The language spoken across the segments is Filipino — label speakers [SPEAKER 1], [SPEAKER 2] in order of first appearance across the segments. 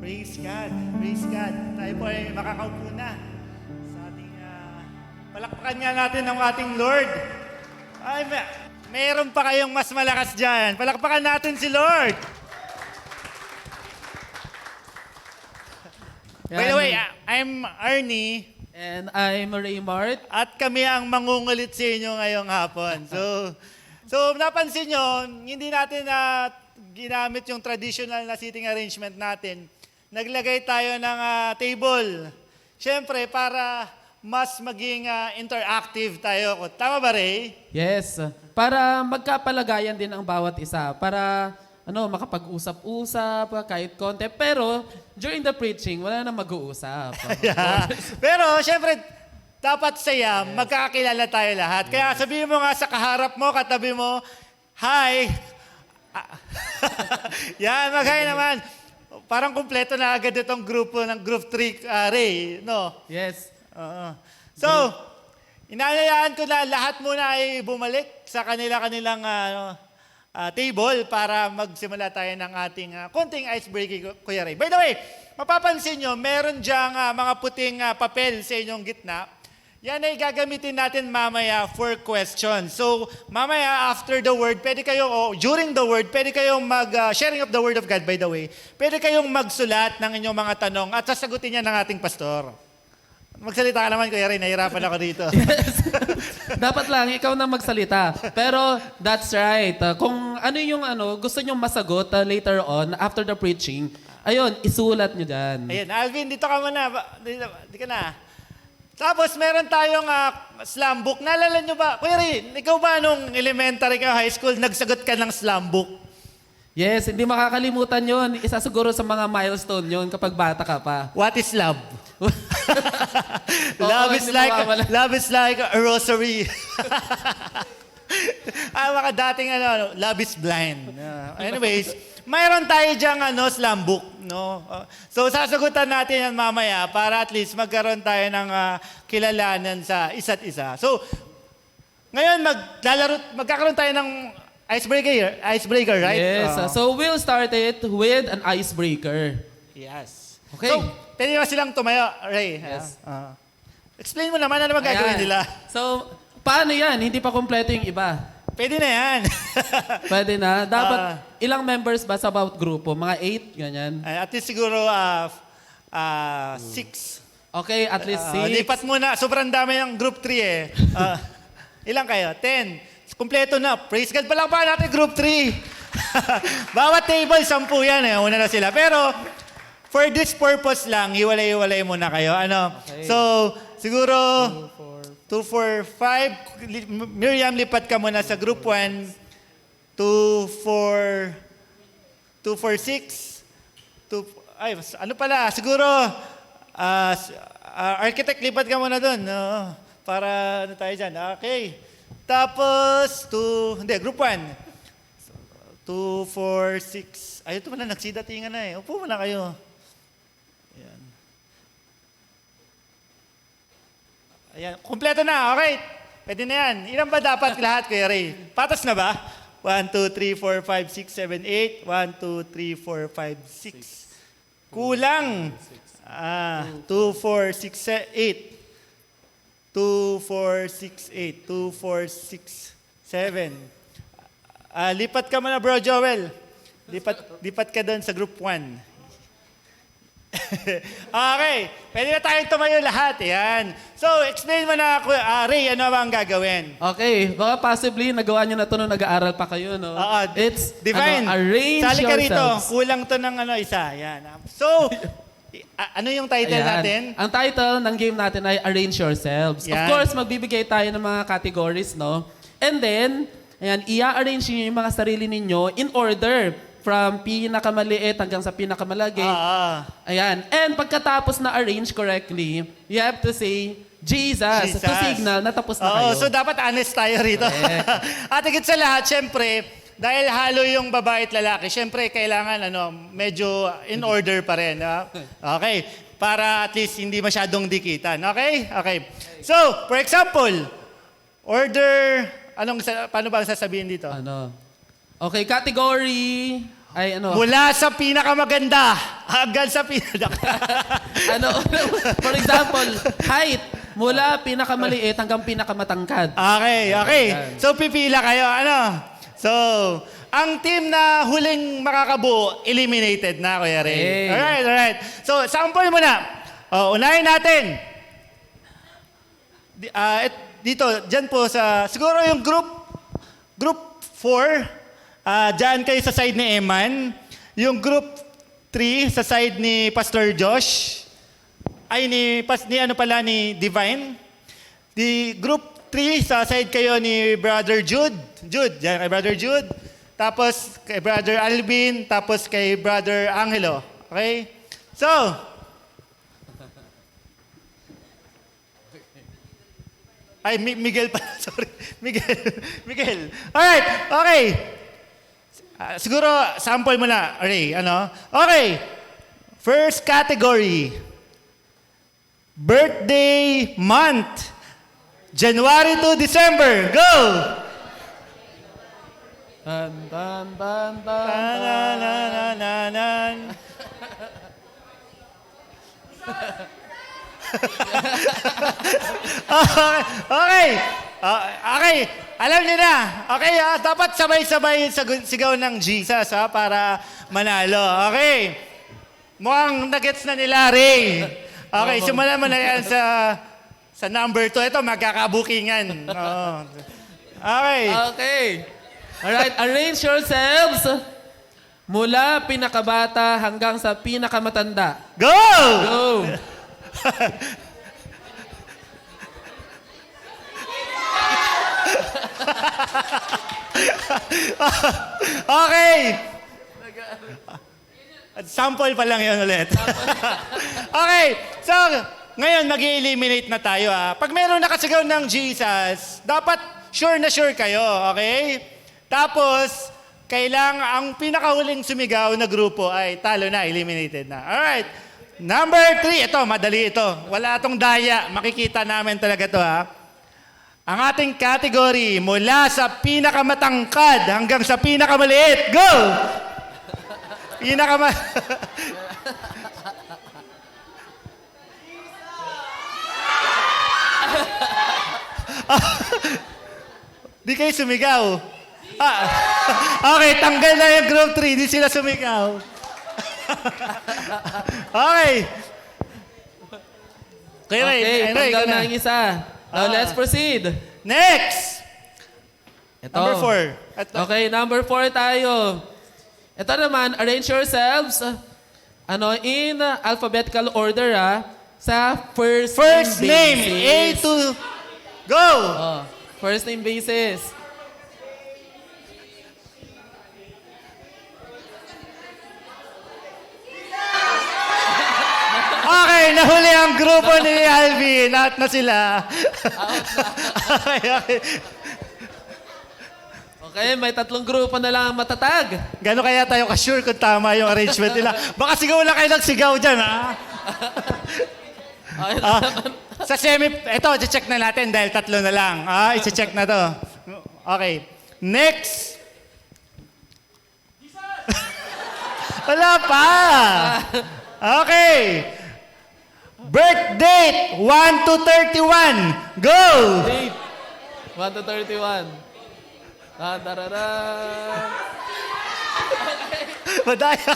[SPEAKER 1] Praise God. Praise God. Tayo po ay makakaupo na sa ating palakpakan nga natin ng ating Lord. Ay, mayroon pa kayong mas malakas dyan. Palakpakan natin si Lord. By the way, I'm Arnie.
[SPEAKER 2] And I'm Raymart.
[SPEAKER 1] At kami ang mangungulit sa inyo ngayong hapon. So napansin nyo, hindi natin ginamit yung traditional na seating arrangement natin. Naglagay tayo ng table. Siyempre, para mas maging interactive tayo. Tama ba, Ray?
[SPEAKER 2] Yes. Para magkapalagayan din ang bawat isa. Para makapag-usap-usap, kahit konti. Pero, during the preaching, wala na mag-uusap.
[SPEAKER 1] Yeah. Pero, siyempre, dapat saya, magkakakilala tayo lahat. Kaya sabihin mo nga sa kaharap mo, katabi mo, hi! Yan, mag-hi naman. Parang kumpleto na agad itong grupo ng Group 3, Ray, no?
[SPEAKER 2] Yes.
[SPEAKER 1] So, inanayaan ko na lahat muna ay bumalik sa kanilang table para magsimula tayo ng ating konting icebreaking, Kuya Ray. By the way, mapapansin nyo, meron dyang mga puting papel sa inyong gitna. Yan ay gagamitin natin mamaya for questions. So, mamaya after the word, pwede kayong, during the word, pwede kayong sharing of the word of God, by the way, pwede kayong magsulat ng inyong mga tanong at sasagutin yan ng ating pastor. Magsalita ka naman, Kuya Ray, nahirapan ako dito.
[SPEAKER 2] Yes. Dapat lang, ikaw na magsalita. Pero, that's right. Kung ano yung gusto nyong masagot later on, after the preaching, ayun, isulat nyo dyan.
[SPEAKER 1] Ayun, Alvin, dito ka muna. Di ka na. Tapos meron tayong slam book. Naalala nyo ba? Kuya Ray, ikaw ba nung elementary ka, high school, nagsagot ka ng slam book?
[SPEAKER 2] Yes, hindi makakalimutan yun. Isa siguro sa mga milestone yun kapag bata ka pa.
[SPEAKER 1] What is love? Love is like a rosary. Mga dating love is blind. Anyways, mayroon tayo dyang slam book, no? So sasagutan natin yan mamaya para at least magkaroon tayo ng kilalanan sa isa't isa. So ngayon magkakaroon tayo ng icebreaker, right?
[SPEAKER 2] Yes. So we'll start it with an icebreaker.
[SPEAKER 1] Yes.
[SPEAKER 2] Okay.
[SPEAKER 1] So, pwede ba silang tumayo, Ray?
[SPEAKER 2] Yes.
[SPEAKER 1] Explain mo naman ano gagawin
[SPEAKER 2] Ayan.
[SPEAKER 1] nila.
[SPEAKER 2] So, paano yan? Hindi pa kompleto yung iba.
[SPEAKER 1] Pwede na yan.
[SPEAKER 2] Pwede na. Dapat, ilang members ba sa bawat grupo? Mga 8, ganyan?
[SPEAKER 1] At least siguro 6.
[SPEAKER 2] Okay, at least 6.
[SPEAKER 1] Lipat muna. Sobrang dami ng group 3 eh. Ilang kayo? 10. Kompleto na. Praise God. Palakpakan natin group 3. Bawat table, 10 yan eh. Una na sila. Pero, for this purpose lang, hiwalay-hiwalay muna kayo.
[SPEAKER 2] Okay.
[SPEAKER 1] So, siguro 2, 4, 5. Miriam, lipat ka muna sa group 1. 2, 4, 6. Siguro, architect, lipat ka muna doon. No? Para tayo dyan. Okay. Tapos, group 1. 2, 4, 6. Ayun, ito na, nagsidatingan na eh. Upo muna kayo. Ayan, kumpleto na. Okay. Pwede na yan. Ilan ba dapat lahat, Kuya Ray? Patas na ba? 1, 2, 3, 4, 5, 6, 7, 8. 1, 2, 3, 4, 5, 6. Kulang. 2, 4, 6, 8. 2, 4, 6, 8. 2, 4, 6, 7. Lipat ka muna, Bro Joel. Lipat ka doon sa group 1. Okay. Pwede na tayong tumayo lahat. Yan. So, explain mo na, Ray, ano ba ang gagawin?
[SPEAKER 2] Okay. Baka possibly, nagawa nyo na ito nung nag-aaral pa kayo, no? It's,
[SPEAKER 1] Divine.
[SPEAKER 2] arrange
[SPEAKER 1] Sali ka rito.
[SPEAKER 2] yourselves.
[SPEAKER 1] Kulang to ng isa. Yan. So, ano yung title
[SPEAKER 2] Ayan.
[SPEAKER 1] natin?
[SPEAKER 2] Ang title ng game natin ay Arrange Yourselves. Of
[SPEAKER 1] Yan.
[SPEAKER 2] course, magbibigay tayo ng mga categories, no? And then, ayan, i-arrange nyo yung mga sarili ninyo in order from pinakamaliit hanggang sa pinakamalaki. Ayan. And pagkatapos na arrange correctly, you have to say, Jesus, to signal na tapos na kayo.
[SPEAKER 1] So dapat honest tayo rito. At higit sa lahat, syempre, dahil halo yung babae at lalaki, syempre kailangan medyo in order pa rin. Okay. Para at least hindi masyadong dikitan. Okay? Okay. So, for example, order, paano ba ang sasabihin dito?
[SPEAKER 2] Okay, category. Ay, ano?
[SPEAKER 1] Mula sa pinakamaganda hanggang sa
[SPEAKER 2] Ano? For example, height. Mula pinakamaliit hanggang pinakamatangkad.
[SPEAKER 1] Okay. So, pipila kayo. Ano? So, ang team na huling makakabuo, eliminated na, Kuya Ray.
[SPEAKER 2] Hey.
[SPEAKER 1] Alright. So, sample muna. Unahin natin. Dito, dyan po siguro yung group 4, dyan kayo sa side ni Eman. Yung group 3 sa side ni Pastor Josh. Ni Divine. The group 3 sa side kayo ni Brother Jude. Dyan kay Brother Jude. Tapos kay Brother Alvin. Tapos kay Brother Angelo. Okay? So, Miguel pala. Sorry. Miguel. Alright. Okay. Siguro, sample mo na, Ray. Ano? Okay. First category. Birthday month. January to December. Go!
[SPEAKER 2] Tan, tan, tan, tan, tan.
[SPEAKER 1] Ta-na-na-na-na-nan. Okay. Alam niyo na. Okay, dapat sabay-sabay sigaw ng Jesus para manalo. Okay. Mukhang nagets na nila, Ray. Okay, simulan mo na yan sa number 2. Ito, magkakabukingan. Okay.
[SPEAKER 2] Okay. Alright, arrange yourselves mula pinakabata hanggang sa pinakamatanda.
[SPEAKER 1] Go!
[SPEAKER 2] Go!
[SPEAKER 1] Okay. Sample pa lang yun ulit. Okay. So, ngayon mag-eliminate na tayo. Pag mayroong nakasigaw ng Jesus, dapat sure na sure kayo. Okay? Tapos, ang pinakahuling sumigaw na grupo ay talo na, eliminated na. Alright. Number 3. Ito, madali ito. Wala itong daya. Makikita namin talaga ito, Ang ating category, mula sa pinakamatangkad hanggang sa pinakamaliit. Go! Di kayo sumigaw. Okay, tanggal na yung group 3. Di sila sumigaw. Okay.
[SPEAKER 2] Okay, tanggal na ang isa. Now, let's proceed.
[SPEAKER 1] Next!
[SPEAKER 2] Ito.
[SPEAKER 1] Number 4.
[SPEAKER 2] Okay, number 4 tayo. Ito naman, arrange yourselves in alphabetical order, sa first
[SPEAKER 1] name, A
[SPEAKER 2] basis.
[SPEAKER 1] to... Go!
[SPEAKER 2] First name basis.
[SPEAKER 1] Okay, nahuli ang grupo ni Alvin. Out na sila. Okay.
[SPEAKER 2] Okay, may 3 grupo na lang ang matatag.
[SPEAKER 1] Gano'n kaya tayo ka-sure kung tama yung arrangement nila? Baka sigaw lang kayo nagsigaw dyan, Sa ito, i-check na natin dahil 3 na lang. I-check na to. Okay. Next. Wala pa. Okay. Birth date, 1 to 31. Go!
[SPEAKER 2] Date. 1 to 31. Tarara.
[SPEAKER 1] Madaya.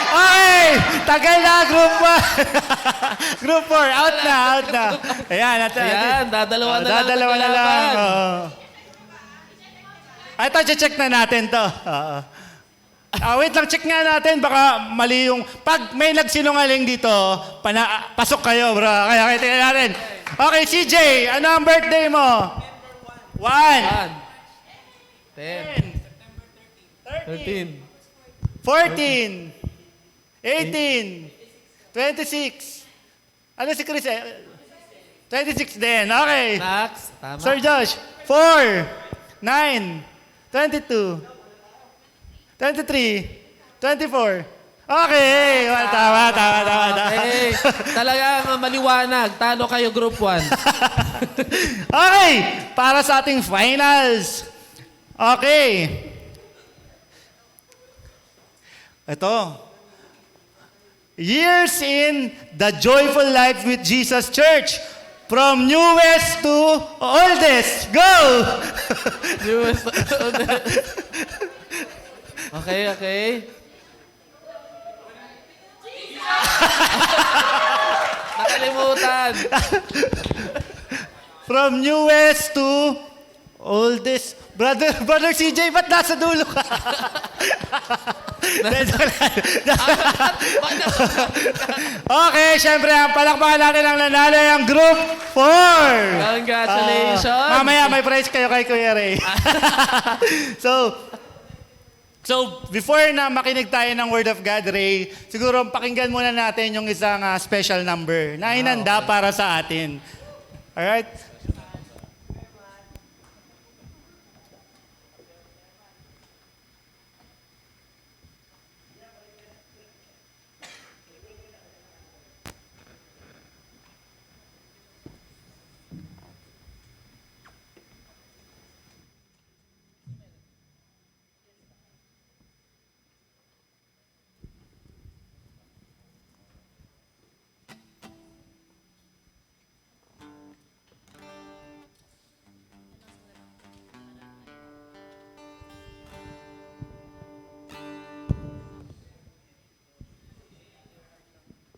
[SPEAKER 1] Okay! Tagal na, group 1. Group 4, out na. Ayan,
[SPEAKER 2] dadalawa na lang.
[SPEAKER 1] Dadalawa na lang. Ito, check na natin to. Wait lang, check nga natin. Baka mali yung... Pag may nagsinungaling dito, pasok kayo, bro. Kaya tingnan natin. Okay, CJ, ano ang birthday mo? 1.
[SPEAKER 2] 10. 13.
[SPEAKER 1] 14. 18. 26. Ano si Chris? 26 din. Okay.
[SPEAKER 2] Max, tama.
[SPEAKER 1] Sir Josh. 4. 9. 22. 23. 24. Okay. Tama.
[SPEAKER 2] Okay. Talagang maliwanag. Talo kayo group 1.
[SPEAKER 1] Okay. Para sa ating finals. Okay. Ito. Years in the Joyful Life with Jesus Church. From newest to oldest. Go!
[SPEAKER 2] Okay. Nakalimutan.
[SPEAKER 1] From newest to oldest. Brother CJ, ba't nasa dulo ka? Okay, syempre, ang palakpakan natin ang nanalo ay ang Group 4.
[SPEAKER 2] Congratulations.
[SPEAKER 1] Mamaya may prize kayo kay Kuya Ray. So, before na makinig tayo ng Word of God, Ray, siguro pakinggan muna natin yung isang special number na inanda para sa atin. Alright?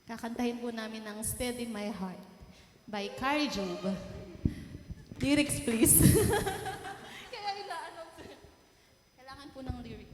[SPEAKER 3] Kakantahin po namin ng Steady My Heart by Carrie Job. Lyrics, please. Kailangan po ng lyrics.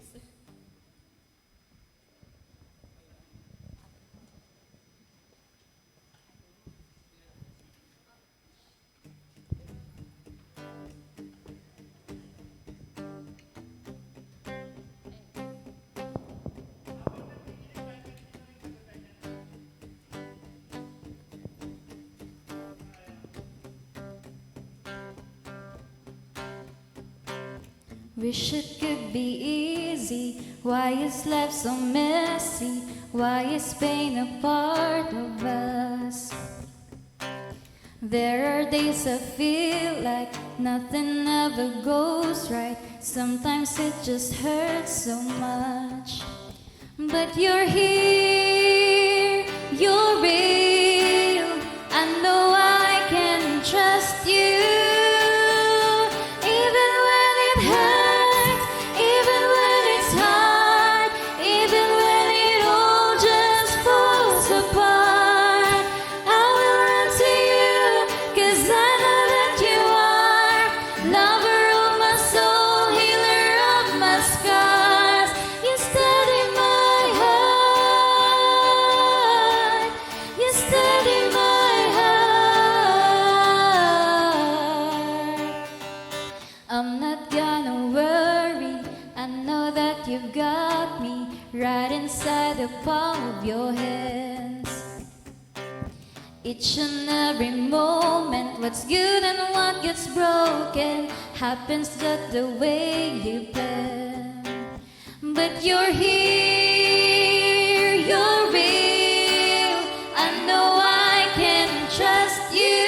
[SPEAKER 3] Wish it could be easy. Why is life so messy? Why is pain a part of us? There are days I feel like nothing ever goes right. Sometimes it just hurts so much. But you're here, you're real. I know I can trust you. I'm not gonna worry, I know that you've got me right inside the palm of your hands. Each and every moment, what's good and what gets broken happens just the way you plan. But you're here, you're real, I know I can trust you.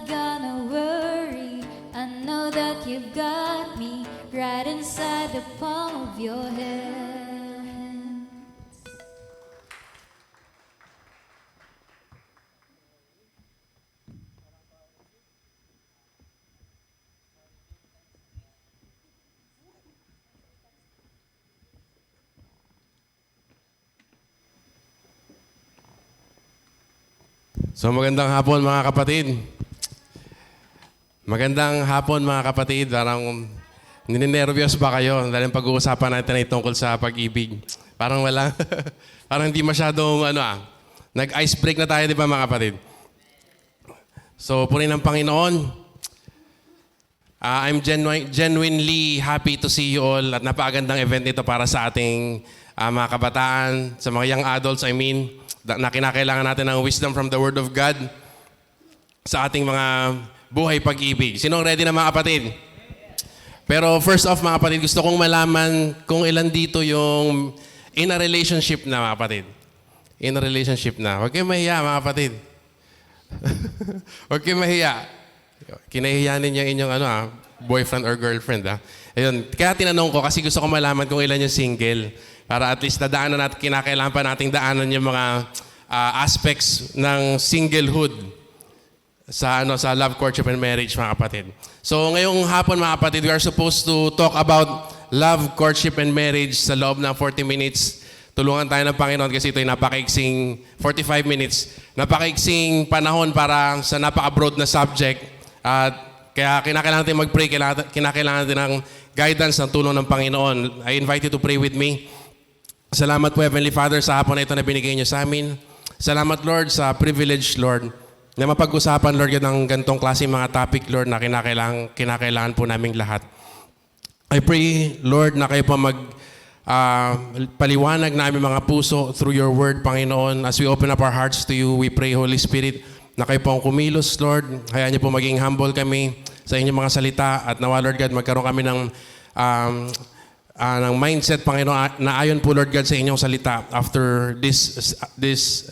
[SPEAKER 3] gonna worry. I know that you've got me right inside the palm of your hand.
[SPEAKER 4] So magandang hapon mga kapatid. Magandang hapon mga kapatid. Parang ninenervyos ba kayo? Dahil pag-uusapan natin ay tungkol sa pag-ibig. Parang wala. Parang hindi masyadong nag-ice break na tayo, di ba mga kapatid? So purihin ng Panginoon. I'm genuinely happy to see you all at napakagandang event ito para sa ating mga kabataan, sa mga young adults, na kinakailangan natin ng wisdom from the Word of God sa ating mga buhay pag-ibig. Sinong ready na mga kapatid? Pero first off mga kapatid, gusto kong malaman kung ilan dito yung in a relationship na mga kapatid. In a relationship na. Huwag kayong mahiya mga kapatid. Huwag kayong mahiya. Kinahiya ninyo inyong boyfriend or girlfriend. Ayun. Kaya tinanong ko kasi gusto ko malaman kung ilan yung single. Para at least nadaanan natin, kinakailangan pa nating daanan yung mga aspects ng singlehood sa love, courtship, and marriage, mga kapatid. So ngayong hapon, mga kapatid, we are supposed to talk about love, courtship, and marriage sa loob ng 40 minutes. Tulungan tayo ng Panginoon kasi ito ay napakaiksing 45 minutes. Napakaiksing panahon para sa napaka-broad na subject. At kaya kinakailangan natin mag-pray, kinakailangan natin ng guidance ng tulong ng Panginoon. I invite you to pray with me. Salamat po, Heavenly Father, sa hapon na ito na binigay niyo sa amin. Salamat, Lord, sa privilege, Lord, na mapag-usapan, Lord, yun ng ganitong klaseng mga topic, Lord, na kinakailangan po naming lahat. I pray, Lord, na kayo po paliwanag na aming mga puso through your word, Panginoon. As we open up our hearts to you, we pray, Holy Spirit, na kayo po ang kumilos, Lord. Hayaan niyo po maging humble kami sa inyong mga salita at nawa, Lord God, magkaroon kami ng mindset, Panginoon, na ayon po, Lord God, sa inyong salita after this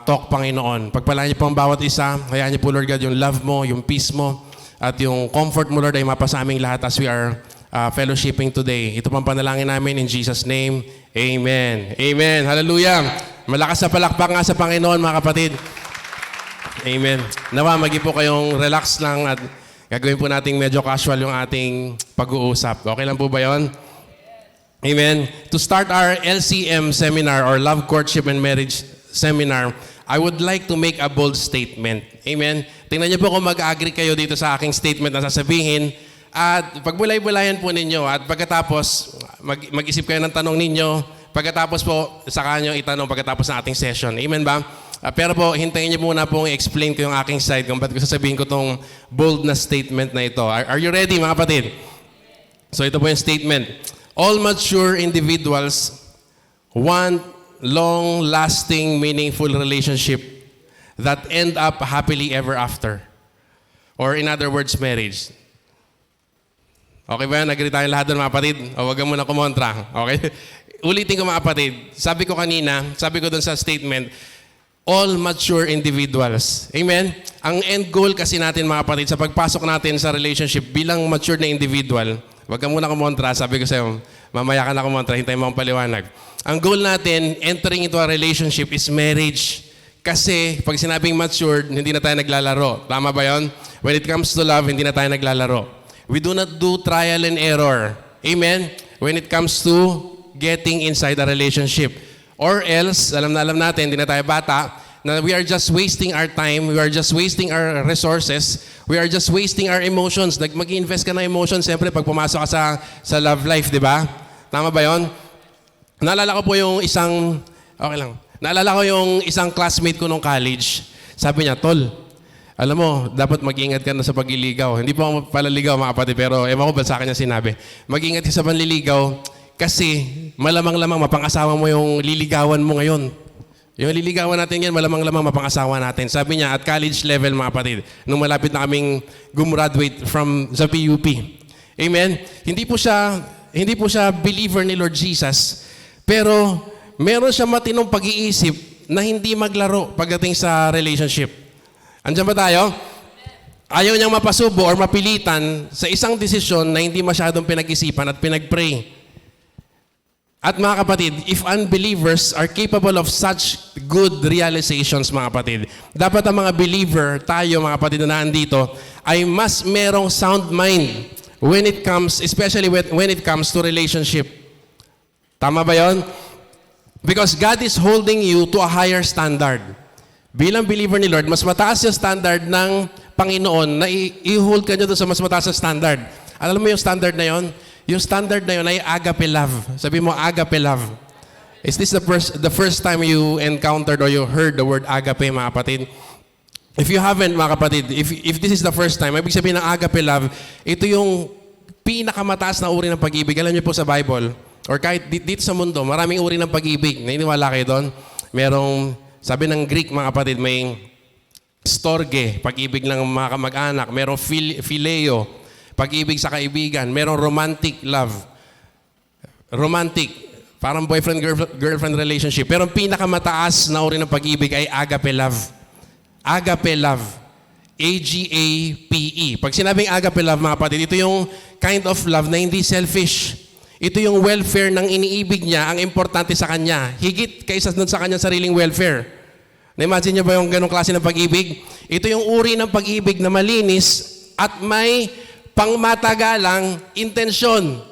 [SPEAKER 4] talk, Panginoon. Pagpalaan niyo po ang bawat isa. Hayaan niyo po, Lord God, yung love mo, yung peace mo, at yung comfort mo, Lord, ay mapasa aming lahat as we are fellowshipping today. Ito pang panalangin namin in Jesus' name. Amen. Amen. Hallelujah. Malakas na palakpak nga sa Panginoon, mga kapatid. Amen. Nawa, magi po kayong relax lang at gagawin po nating medyo casual yung ating pag-uusap. Okay lang po ba yun? Amen. To start our LCM seminar or Love, Courtship, and Marriage seminar, I would like to make a bold statement. Amen. Tingnan niyo po kung mag-agree kayo dito sa aking statement na sasabihin at pagbulay-bulayan po ninyo at pagkatapos mag-isip kayo ng tanong ninyo. Pagkatapos po, saka nyo itanong pagkatapos ng ating session. Amen ba? Pero po, hintayin niyo muna pong i-explain ko yung aking side kung ba't ko sasabihin ko tong bold na statement na ito. Are you ready, mga kapatid? So ito po yung statement. All mature individuals want long-lasting, meaningful relationship that end up happily ever after. Or in other words, marriage. Okay ba yan? Agree tayong lahat doon, mga kapatid? O wag mo na kumontra. Okay? Ulitin ko, mga kapatid. Sabi ko doon sa statement, all mature individuals. Amen? Ang end goal kasi natin, mga kapatid, sa pagpasok natin sa relationship bilang mature na individual, wag ka muna kumontra. Sabi ko sa'yo, mamaya ka na kumontra, hintayin mo ang paliwanag. Ang goal natin, entering into a relationship is marriage. Kasi pag sinabing matured, hindi na tayo naglalaro. Tama ba yon? When it comes to love, hindi na tayo naglalaro. We do not do trial and error. Amen? When it comes to getting inside a relationship. Or else, alam natin, hindi na tayo bata, na we are just wasting our time, we are just wasting our resources, we are just wasting our emotions. Mag-invest ka ng emotions, siyempre, pag pumasok ka sa love life, di ba? Tama ba yon? Naalala ko yung isang classmate ko nung college. Sabi niya, Tol, alam mo, dapat mag-ingat ka na sa pagliligaw. Hindi po ako palaligaw, mga kapatid, pero ewan ko ba sa kanya sinabi. Mag-ingat ka sa panliligaw kasi malamang-lamang mapang-asawa mo yung liligawan mo ngayon. Yung liligawan natin yan, malamang-lamang mapang-asawa natin. Sabi niya, at college level, mga kapatid, nung malapit na kaming gumraduate sa PUP. Amen? Hindi po siya believer ni Lord Jesus, pero meron siya matinong pag-iisip na hindi maglaro pagdating sa relationship. Andiyan ba tayo? Ayaw niyang mapasubo or mapilitan sa isang desisyon na hindi masyadong pinag-isipan at pinag-pray. At mga kapatid, if unbelievers are capable of such good realizations, mga kapatid, dapat ang mga believer, tayo mga kapatid na nandito, ay mas merong sound mind when it comes, especially when it comes to relationship. Tama ba yon? Because God is holding you to a higher standard. Bilang believer ni Lord, mas mataas yung standard ng Panginoon na i-hold ka nyo doon sa mas mataas na standard. Alam mo yung standard na yon? Yung standard na yun ay agape love. Sabi mo, agape love. Is this the first time you encountered or you heard the word agape, mga kapatid? If you haven't, mga kapatid, if this is the first time, ibig sabihin ng agape love, ito yung pinakamataas na uri ng pag-ibig. Alam niyo po sa Bible, or kahit dito sa mundo, maraming uri ng pag-ibig. Naniniwala kayo doon? Merong, sabi ng Greek, mga kapatid, may storge, pag-ibig ng mga kamag-anak. Merong phileo, pag-ibig sa kaibigan. Merong romantic love. Romantic. Parang boyfriend-girlfriend relationship. Pero ang pinakamataas na uri ng pag-ibig ay agape love. Agape love. A-G-A-P-E. Pag sinabing agape love, mga kapatid, ito yung kind of love na hindi selfish. Ito yung welfare ng iniibig niya, ang importante sa kanya. Higit kaysa dun sa kanyang sariling welfare. Na-imagine niyo ba yung ganong klase ng pag-ibig? Ito yung uri ng pag-ibig na malinis at may pangmatagalang intensyon.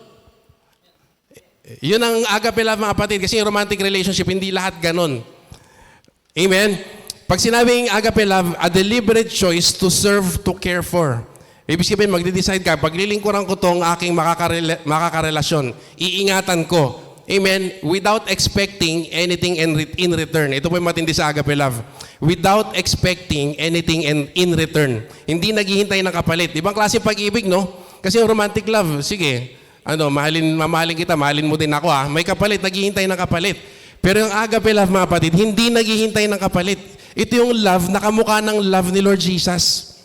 [SPEAKER 4] Yun ang agape love, mga kapatid. Kasi yung romantic relationship, hindi lahat ganon. Amen? Pag sinabing agape love, a deliberate choice to serve, to care for. Ibig sabihin, magde-decide ka, paglilingkuran ko tong aking makakarelasyon, iingatan ko. Amen? Without expecting anything in return. Ito po yung matindi sa agape love. Without expecting anything in return. Hindi naghihintay ng kapalit. Ibang klase pag-ibig, no? Kasi yung romantic love, sige, mamahalin kita, mahalin mo din ako, ha? May kapalit, naghihintay ng kapalit. Pero yung agape love, mga kapatid, hindi naghihintay ng kapalit. Ito yung love na kamukha ng love ni Lord Jesus.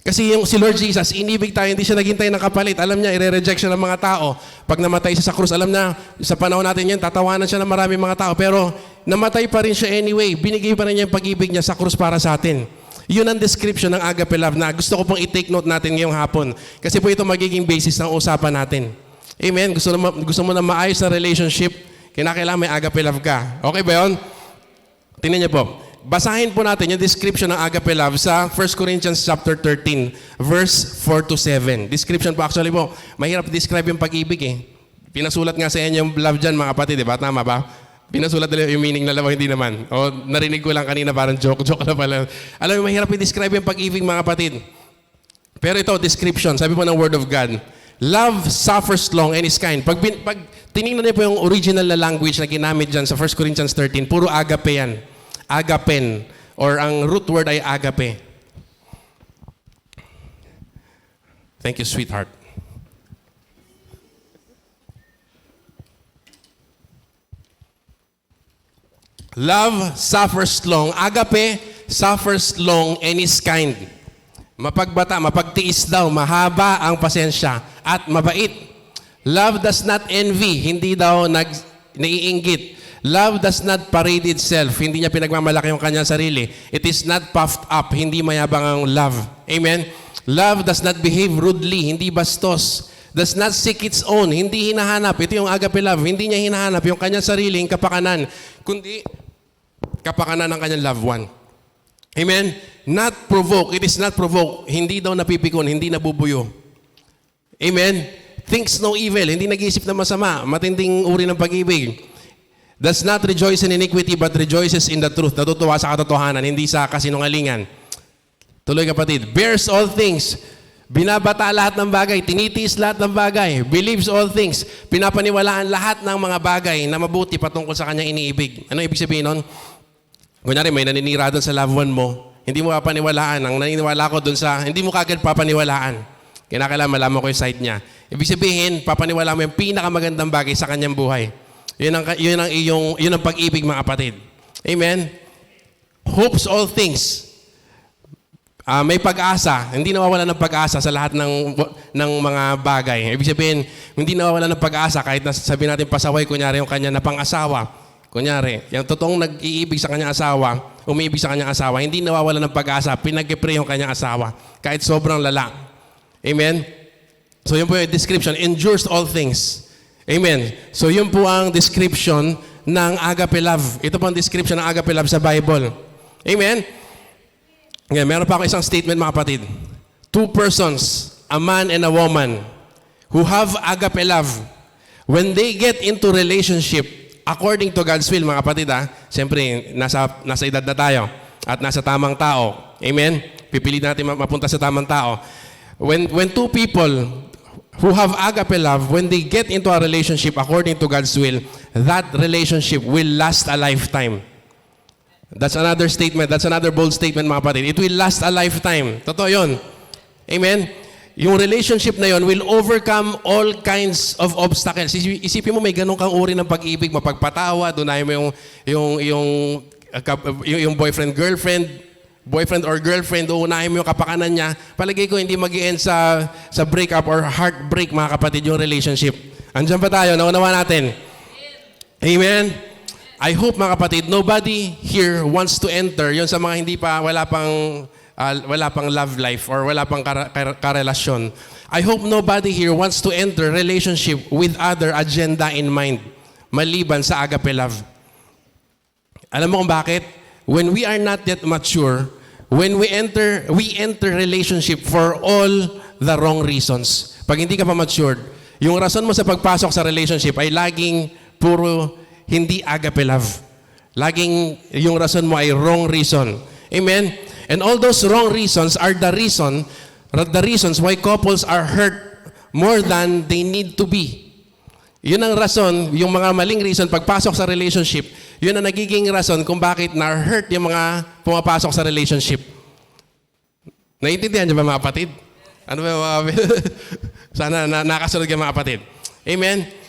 [SPEAKER 4] Kasi yung si Lord Jesus, inibig tayo, hindi siya naghintay ng kapalit. Alam niya, i-reject siya ng mga tao. Pag namatay siya sa krus, alam na, sa panahon natin yan, tatawanan siya ng maraming mga tao. Pero namatay pa rin siya anyway. Binigay pa rin niya yung pag-ibig niya sa krus para sa atin. Yun ang description ng agape love na gusto ko pong i-take note natin ngayong hapon. Kasi po ito magiging basis ng usapan natin. Amen? Gusto mo na maayos na relationship, kinakailangan may agape love ka. Okay ba yun? Tingnan niyo po. Basahin po natin yung description ng agape love sa 1 Corinthians chapter 13, verse 4 to 7. Description po, actually po, mahirap describe yung pag-ibig eh. Pinasulat nga sa inyo yung love dyan, mga kapatid, di ba? Tama ba? Pinasulat nila yung meaning na love, hindi naman. O narinig ko lang kanina, parang joke na pala. Alam mo, mahirap i-describe yung pag-ibig, mga kapatid. Pero ito, description, sabi po ng Word of God, love suffers long and is kind. Pag tinignan niyo po yung original na language na ginamit dyan sa 1 Corinthians 13, puro agape yan. Agapen, or ang root word ay agape. Thank you, sweetheart. Love suffers long. Agape suffers long and is kind. Mapagbata, mapagtiis daw, mahaba ang pasensya, at mabait. Love does not envy, hindi daw naiinggit. Love does not parade itself. Hindi niya pinagmamalaki yung kanyang sarili. It is not puffed up. Hindi mayabang ang love. Amen? Love does not behave rudely. Hindi bastos. Does not seek its own. Hindi hinahanap. Ito yung agape love. Hindi niya hinahanap yung kanyang sariling kapakanan, kundi kapakanan ng kanyang loved one. Amen? Not provoke. It is not provoke. Hindi daw napipikon. Hindi nabubuyo. Amen? Thinks no evil. Hindi nag-iisip na masama. Matinding uri ng pag-ibig. Does not rejoice in iniquity but rejoices in the truth. Natutuwa sa katotohanan, hindi sa kasinungalingan. Tuloy kapatid. Bears all things. Binabata lahat ng bagay. Tinitiis lahat ng bagay. Believes all things. Pinapaniwalaan lahat ng mga bagay na mabuti patungkol sa kanyang iniibig. Ano ibig sabihin nun? Kunyari, may naninira doon sa loved one mo. Hindi mo papaniwalaan. Ang naniniwala ko doon sa, hindi mo kagad papaniwalaan. Kinakailangan malaman ko yung side niya. Ibig sabihin, papaniwalaan mo yung pinakamagandang bagay sa kanyang buhay. Yun ang pag-ibig, mga kapatid. Amen? Hopes all things. May pag-asa. Hindi nawawala ng pag-asa sa lahat ng mga bagay. Ibig sabihin, hindi nawawala ng pag-asa kahit sabihin natin pasaway, kunyari yung kanya na pang-asawa. Kunyari, yung totoong nag-iibig sa kanyang asawa, umiibig sa kanyang asawa, hindi nawawala ng pag-asa, pinag-pray yung kanyang asawa, kahit sobrang lala. Amen? So yun po yung description, endures all things. Amen? So yun po ang description ng agape love. Ito po ang description ng agape love sa Bible. Amen? Ngayon, meron pa ako isang statement mga kapatid. Two persons, a man and a woman, who have agape love, when they get into relationship, according to God's will, mga kapatid, siyempre, nasa edad na tayo at nasa tamang tao. Amen? Pipilitin natin mapunta sa tamang tao. When two people who have agape love, when they get into a relationship according to God's will, that relationship will last a lifetime. That's another statement. That's another bold statement, mga kapatid. It will last a lifetime. Totoo yun. Amen? Yung relationship na yon will overcome all kinds of obstacles. Isipin mo may ganun kang uri ng pag-ibig, mapagpatawa, dunayin mo yung boyfriend or girlfriend, uunahin mo yung kapakanan niya. Palagay ko hindi mag-i-end sa breakup or heartbreak, mga kapatid, yung relationship. Andiyan pa tayo, naunawa natin. Amen? I hope, mga kapatid, nobody here wants to enter yun sa mga wala pang love life or wala pang karelasyon. I hope nobody here wants to enter relationship with other agenda in mind, maliban sa agape love. Alam mo kung bakit? When we are not yet mature, when we enter relationship for all the wrong reasons. Pag hindi ka pa matured, yung rason mo sa pagpasok sa relationship ay laging puro hindi agape love. Laging yung rason mo ay wrong reason. Amen? And all those wrong reasons are the reasons why couples are hurt more than they need to be. Yun ang rason, yung mga maling reason pagpasok sa relationship, yun ang nagiging rason kung bakit na-hurt yung mga pumapasok sa relationship. Naiintindihan niyo ba mga kapatid? Ano ba mga sana nakasunod kayo mga kapatid. Amen?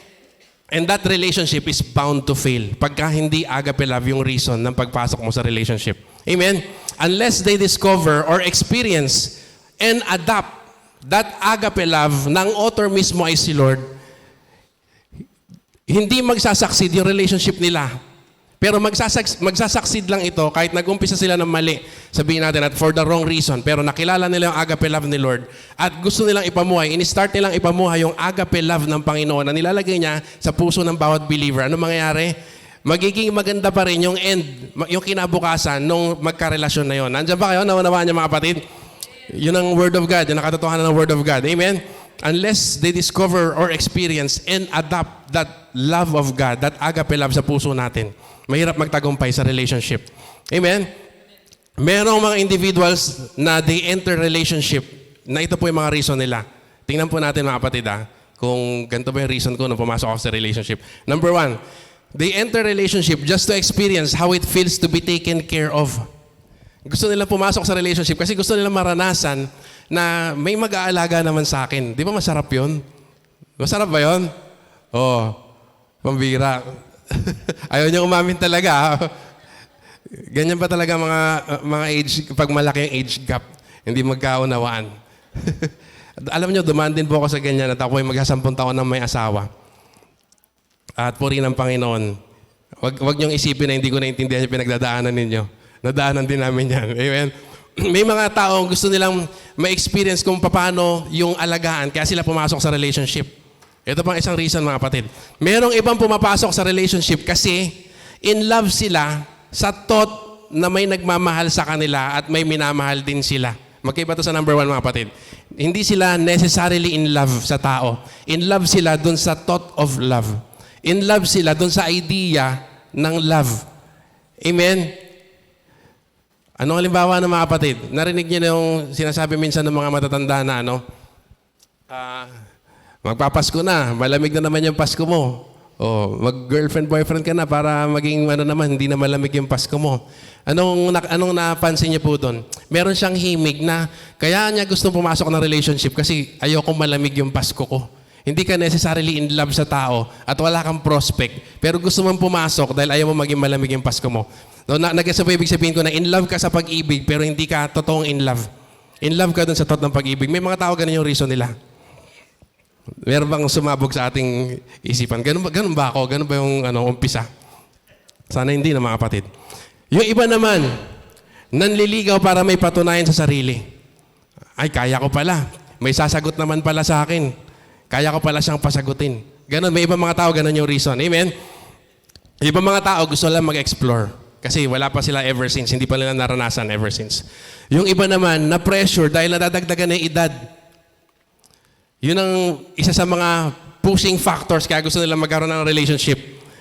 [SPEAKER 4] And that relationship is bound to fail pagka hindi agape love yung reason ng pagpasok mo sa relationship. Amen? Unless they discover or experience and adapt that agape love ng author mismo ay si Lord, hindi magsasucceed yung relationship nila. Pero magsasucceed lang ito kahit nag-umpisa sila ng mali. Sabihin natin at for the wrong reason. Pero nakilala nila yung agape love ni Lord at gusto nilang ipamuhay. In-start nilang ipamuhay yung agape love ng Panginoon na nilalagay niya sa puso ng bawat believer. Ano mangyayari? Magiging maganda pa rin yung end, yung kinabukasan nung magkarelasyon na yon. Nandiyan ba kayo? Naunawaan niyo mga kapatid? Yun ang Word of God. Yung nakatotohanan ng Word of God. Amen? Unless they discover or experience and adopt that love of God, that agape love sa puso natin, mahirap magtagumpay sa relationship. Amen? Merong mga individuals na they enter relationship na ito po yung mga reason nila. Tingnan po natin mga kapatid kung ganito ba yung reason ko nung pumasok ako sa relationship. Number one, they enter relationship just to experience how it feels to be taken care of. Gusto nila pumasok sa relationship kasi gusto nila maranasan na may mag-aalaga naman sa akin. Di ba masarap yun? Masarap ba yun? Oo. Pambira. Ayaw niya umamin talaga. Ganyan pa talaga mga age, pag malaki yung age gap, hindi magkaunawaan. Alam niyo, dumaan din po ako sa ganyan at ako ay magsasampung taon na may asawa. At puri ng Panginoon. Wag niyong isipin na hindi ko naintindihan yung pinagdadaanan ninyo. Nadaanan din namin yan. Amen? May mga taong gusto nilang ma-experience kung paano yung alagaan, kaya sila pumasok sa relationship. Ito pang isang reason mga kapatid. Merong ibang pumapasok sa relationship kasi in love sila sa thought na may nagmamahal sa kanila at may minamahal din sila. Magkaiba to sa number one mga kapatid. Hindi sila necessarily in love sa tao. In love sila dun sa thought of love. In love sila dun sa idea ng love. Amen? Anong halimbawa ng mga kapatid? Narinig niyo na yung sinasabi minsan ng mga matatanda na magpapasko na, malamig na naman yung Pasko mo. O mag-girlfriend, boyfriend ka na para maging hindi na malamig yung Pasko mo. Anong napansin niyo po doon? Meron siyang himig na kaya niya gustong pumasok ng relationship kasi ayokong malamig yung Pasko ko. Hindi ka necessarily in love sa tao at wala kang prospect. Pero gusto mong pumasok dahil ayaw mo maging malamig yung Pasko mo. No, nag-isa po ibig sabihin ko na in love ka sa pag-ibig pero hindi ka totoong in love. In love ka dun sa thought ng pag-ibig. May mga tao ganun yung reason nila. Meron bang sumabog sa ating isipan? Ganun ba ako? Ganun ba yung umpisa? Sana hindi na mga kapatid. Yung iba naman, nanliligaw para may patunayan sa sarili. Ay, kaya ko pala. May sasagot naman pala sa akin. Kaya ko pala siyang pasagutin. Ganon, may ibang mga tao, ganon yung reason. Amen? Ibang mga tao gusto lang mag-explore. Kasi wala pa sila ever since. Hindi pa nila naranasan ever since. Yung iba naman, na-pressure dahil nadadagdagan na yung edad. Yun ang isa sa mga pushing factors kaya gusto nila magkaroon ng relationship.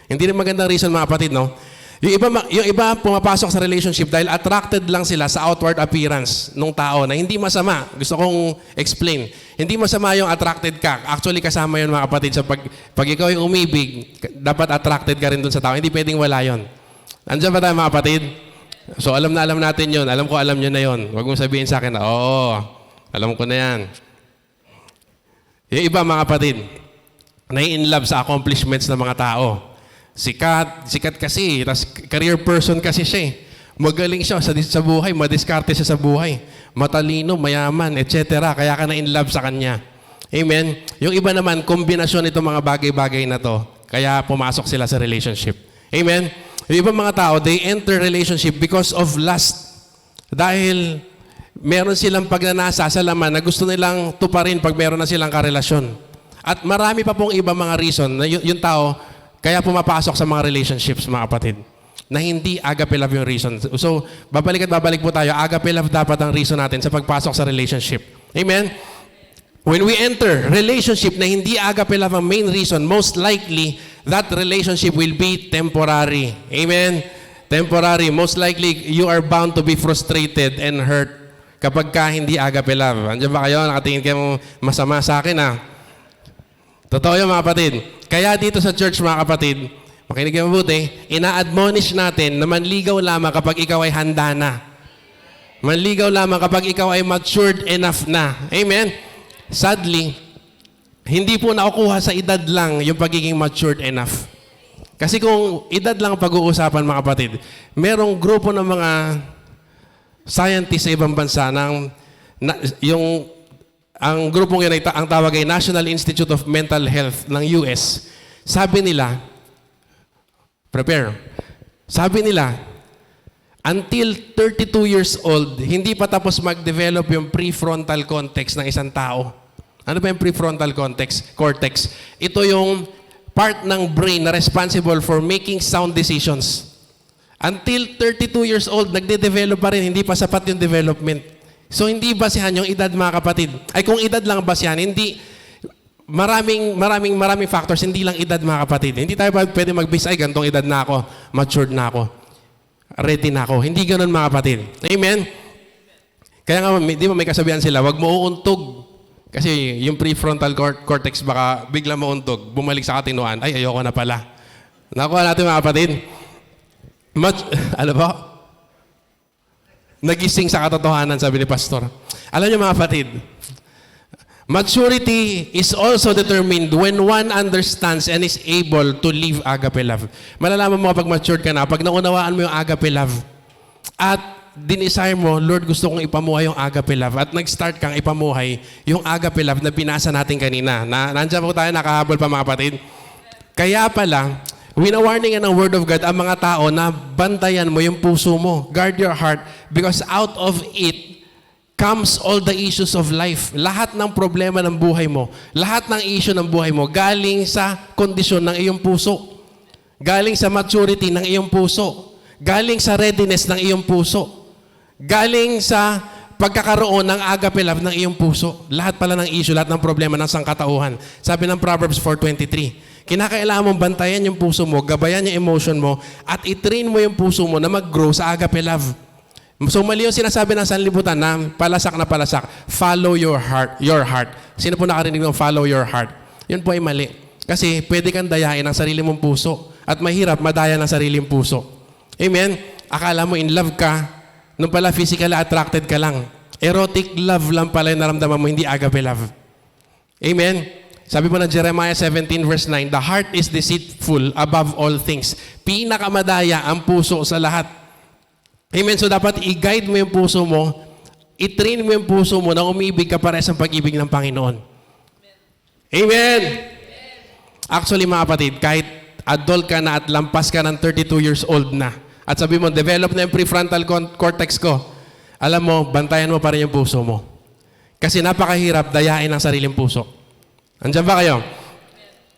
[SPEAKER 4] Hindi rin magandang reason mga kapatid, no? Yung iba pumapasok sa relationship dahil attracted lang sila sa outward appearance ng tao na hindi masama. Gusto kong explain. Hindi masama yung attracted ka. Actually, kasama yun mga kapatid. Sa pag ikaw yung umibig, dapat attracted ka rin dun sa tao. Hindi pwedeng wala yun. Andiyan ba tayo mga kapatid? So alam natin yun. Alam ko alam nyo na yun. Huwag mong sabihin sa akin na, oo, alam ko na yan. Yung iba mga kapatid, na-in love sa accomplishments ng mga tao. Sikat kasi, tas career person kasi siya eh. Magaling siya sa buhay, madiskarte siya sa buhay. Matalino, mayaman, etc. Kaya ka na in love sa kanya. Amen? Yung iba naman, kombinasyon itong mga bagay-bagay na to. Kaya pumasok sila sa relationship. Amen? Yung ibang mga tao, they enter relationship because of lust. Dahil meron silang pagnanasa sa laman na gusto nilang tuparin pag meron na silang karelasyon. At marami pa pong ibang mga reason na yung tao, kaya pumapasok sa mga relationships, mga kapatid, na hindi agape love yung reason. So, babalik po tayo. Agape love dapat ang reason natin sa pagpasok sa relationship. Amen? When we enter relationship na hindi agape love ang main reason, most likely, that relationship will be temporary. Amen? Temporary. Most likely, you are bound to be frustrated and hurt kapag ka hindi agape love. Andiyan ba kayo? Nakatingin kayo masama sa akin, ha? Totoo yun, mga kapatid. Kaya dito sa church, mga kapatid, makinig kayo mabuti, ina-admonish natin na manligaw lamang kapag ikaw ay handa na. Manligaw lamang kapag ikaw ay matured enough na. Amen? Sadly, hindi po nakukuha sa edad lang yung pagiging matured enough. Kasi kung edad lang pag-uusapan, mga kapatid, merong grupo ng mga scientists sa ibang bansa ang grupong yun ang tawag ay National Institute of Mental Health ng US. Sabi nila, until 32 years old, hindi pa tapos mag-develop yung prefrontal cortex ng isang tao. Ano ba yung prefrontal cortex? Ito yung part ng brain na responsible for making sound decisions. Until 32 years old, nagde-develop pa rin, hindi pa sapat yung development. So, hindi basihan yung edad, mga kapatid. Ay, kung edad lang basihan, hindi, maraming factors, hindi lang edad, mga kapatid. Hindi tayo pwede mag-base, ay, gantong edad na ako, matured na ako, ready na ako. Hindi ganun, mga kapatid. Amen? Kaya nga, di ba may kasabihan sila, wag mo uuntog. Kasi yung prefrontal cortex baka bigla mauntog, bumalik sa katinuan, ay, ayoko na pala. Nakuha natin, mga kapatid. Ano ba? Nagising sa katotohanan, sabi ni Pastor. Alam niyo, mga kapatid, maturity is also determined when one understands and is able to live agape love. Malalaman mo kapag matured ka na, pag naunawaan mo yung agape love, at dinesire mo, Lord, gusto kong ipamuhay yung agape love, at nag-start kang ipamuhay yung agape love na binasa natin kanina. Nandiyan po tayo, nakahabol pa, mga kapatid. Kaya pala, winawarningan ng Word of God ang mga tao na bantayan mo yung puso mo. Guard your heart because out of it comes all the issues of life. Lahat ng problema ng buhay mo, lahat ng issue ng buhay mo, galing sa kondisyon ng iyong puso. Galing sa maturity ng iyong puso. Galing sa readiness ng iyong puso. Galing sa pagkakaroon ng agape love ng iyong puso. Lahat pala ng issue, lahat ng problema ng sangkatauhan. Sabi ng Proverbs 4:23, kinakailangan mong bantayan yung puso mo, gabayan yung emotion mo, at itrain mo yung puso mo na mag-grow sa agape love. So mali yung sinasabi ng sanlibutan na palasak na palasak. Follow your heart. Your heart. Sino po nakarinig ng follow your heart? Yun po ay mali. Kasi pwede kang dayain ang sarili mong puso. At mahirap madaya ng sarili mong puso. Amen? Akala mo in love ka, nung pala physically attracted ka lang. Erotic love lang pala yung naramdaman mo, hindi agape love. Amen? Sabi po ng Jeremiah 17 verse 9, the heart is deceitful above all things. Pinakamadaya ang puso sa lahat. Amen? So dapat i-guide mo yung puso mo, i-train mo yung puso mo na umibig ka para sa pag-ibig ng Panginoon. Amen? Actually, mga kapatid, kahit adult ka na at lampas ka ng 32 years old na, at sabi mo, develop na yung prefrontal cortex ko, alam mo, bantayan mo pa rin yung puso mo. Kasi napakahirap dayain ang sariling puso. Andiyan ba kayo?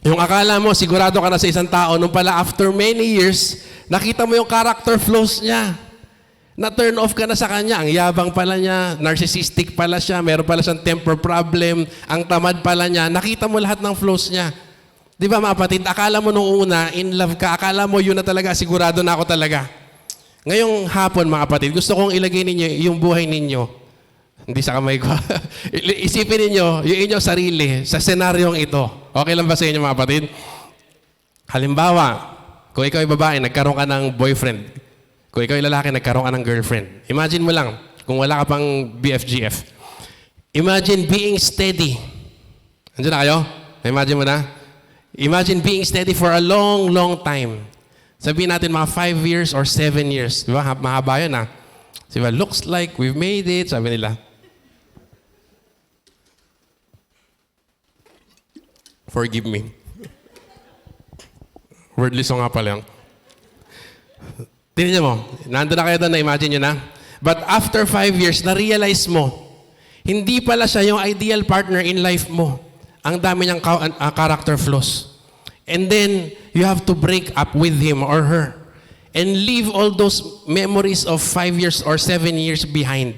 [SPEAKER 4] Yung akala mo, sigurado ka na sa isang tao, nung pala after many years, nakita mo yung character flaws niya. Na-turn off ka na sa kanya. Ang yabang pala niya, narcissistic pala siya, meron pala siyang temper problem, ang tamad pala niya. Nakita mo lahat ng flaws niya. Di ba mga kapatid, akala mo nung una, in love ka, akala mo yun na talaga, sigurado na ako talaga. Ngayong hapon mga kapatid, gusto kong ilagay ninyo yung buhay ninyo. Hindi sa kamay ko. Isipin ninyo yung inyong sarili sa senaryong ito. Okay lang ba sa inyo mga kapatid? Halimbawa, kung ikaw ay babae, nagkaroon ka ng boyfriend. Kung ikaw ay lalaki, nagkaroon ka ng girlfriend. Imagine mo lang, kung wala ka pang BFGF. Imagine being steady. Andiyan na kayo? Imagine mo na? Imagine being steady for a long, long time. Sabihin natin mga 5 years or 7 years. Di ba? Mahaba yun Diba? Looks like we've made it, sabi nila. Forgive me. Wordly song nga pala yung. Tingnan mo, nandun na kayo doon, na-imagine nyo na. But after 5 years, na-realize mo, hindi pala siya yung ideal partner in life mo. Ang dami niyang character flaws. And then, you have to break up with him or her. And leave all those memories of 5 years or 7 years behind.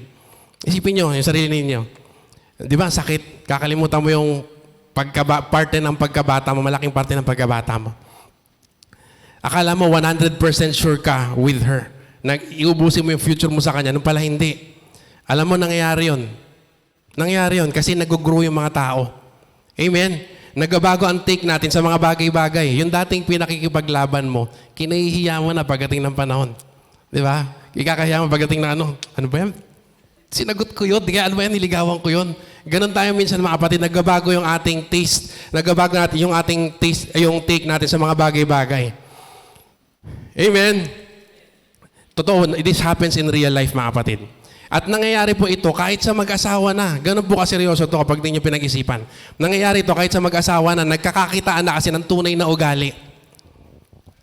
[SPEAKER 4] Isipin nyo, yung sarili ninyo. Di ba, sakit. Kakalimutan mo yung parte ng pagkabata mo, malaking parte ng pagkabata mo. Akala mo 100% sure ka with her. Iubusin mo yung future mo sa kanya, nung pala hindi. Alam mo, nangyayari yun. Nangyayari yun kasi nag-grow yung mga tao. Amen? Nagbabago ang take natin sa mga bagay-bagay. Yung dating pinakikipaglaban mo, kinahihiya mo na pagdating ng panahon. Di ba? Ikakahiya mo pagdating ng ano ba yan? Sinagot ko yun. Ano ba yan? Niligawan ko yun. Ganon tayo minsan mga kapatid. Nagbabago yung ating taste. Nagbabago natin yung ating taste, yung take natin sa mga bagay-bagay. Amen? Totoo, this happens in real life mga kapatid. At nangyayari po ito kahit sa mag-asawa na. Ganun po kaseryoso ito kapag di nyo pinag-isipan. Nangyayari ito kahit sa mag-asawa na nagkakakitaan na kasi ng tunay na ugali.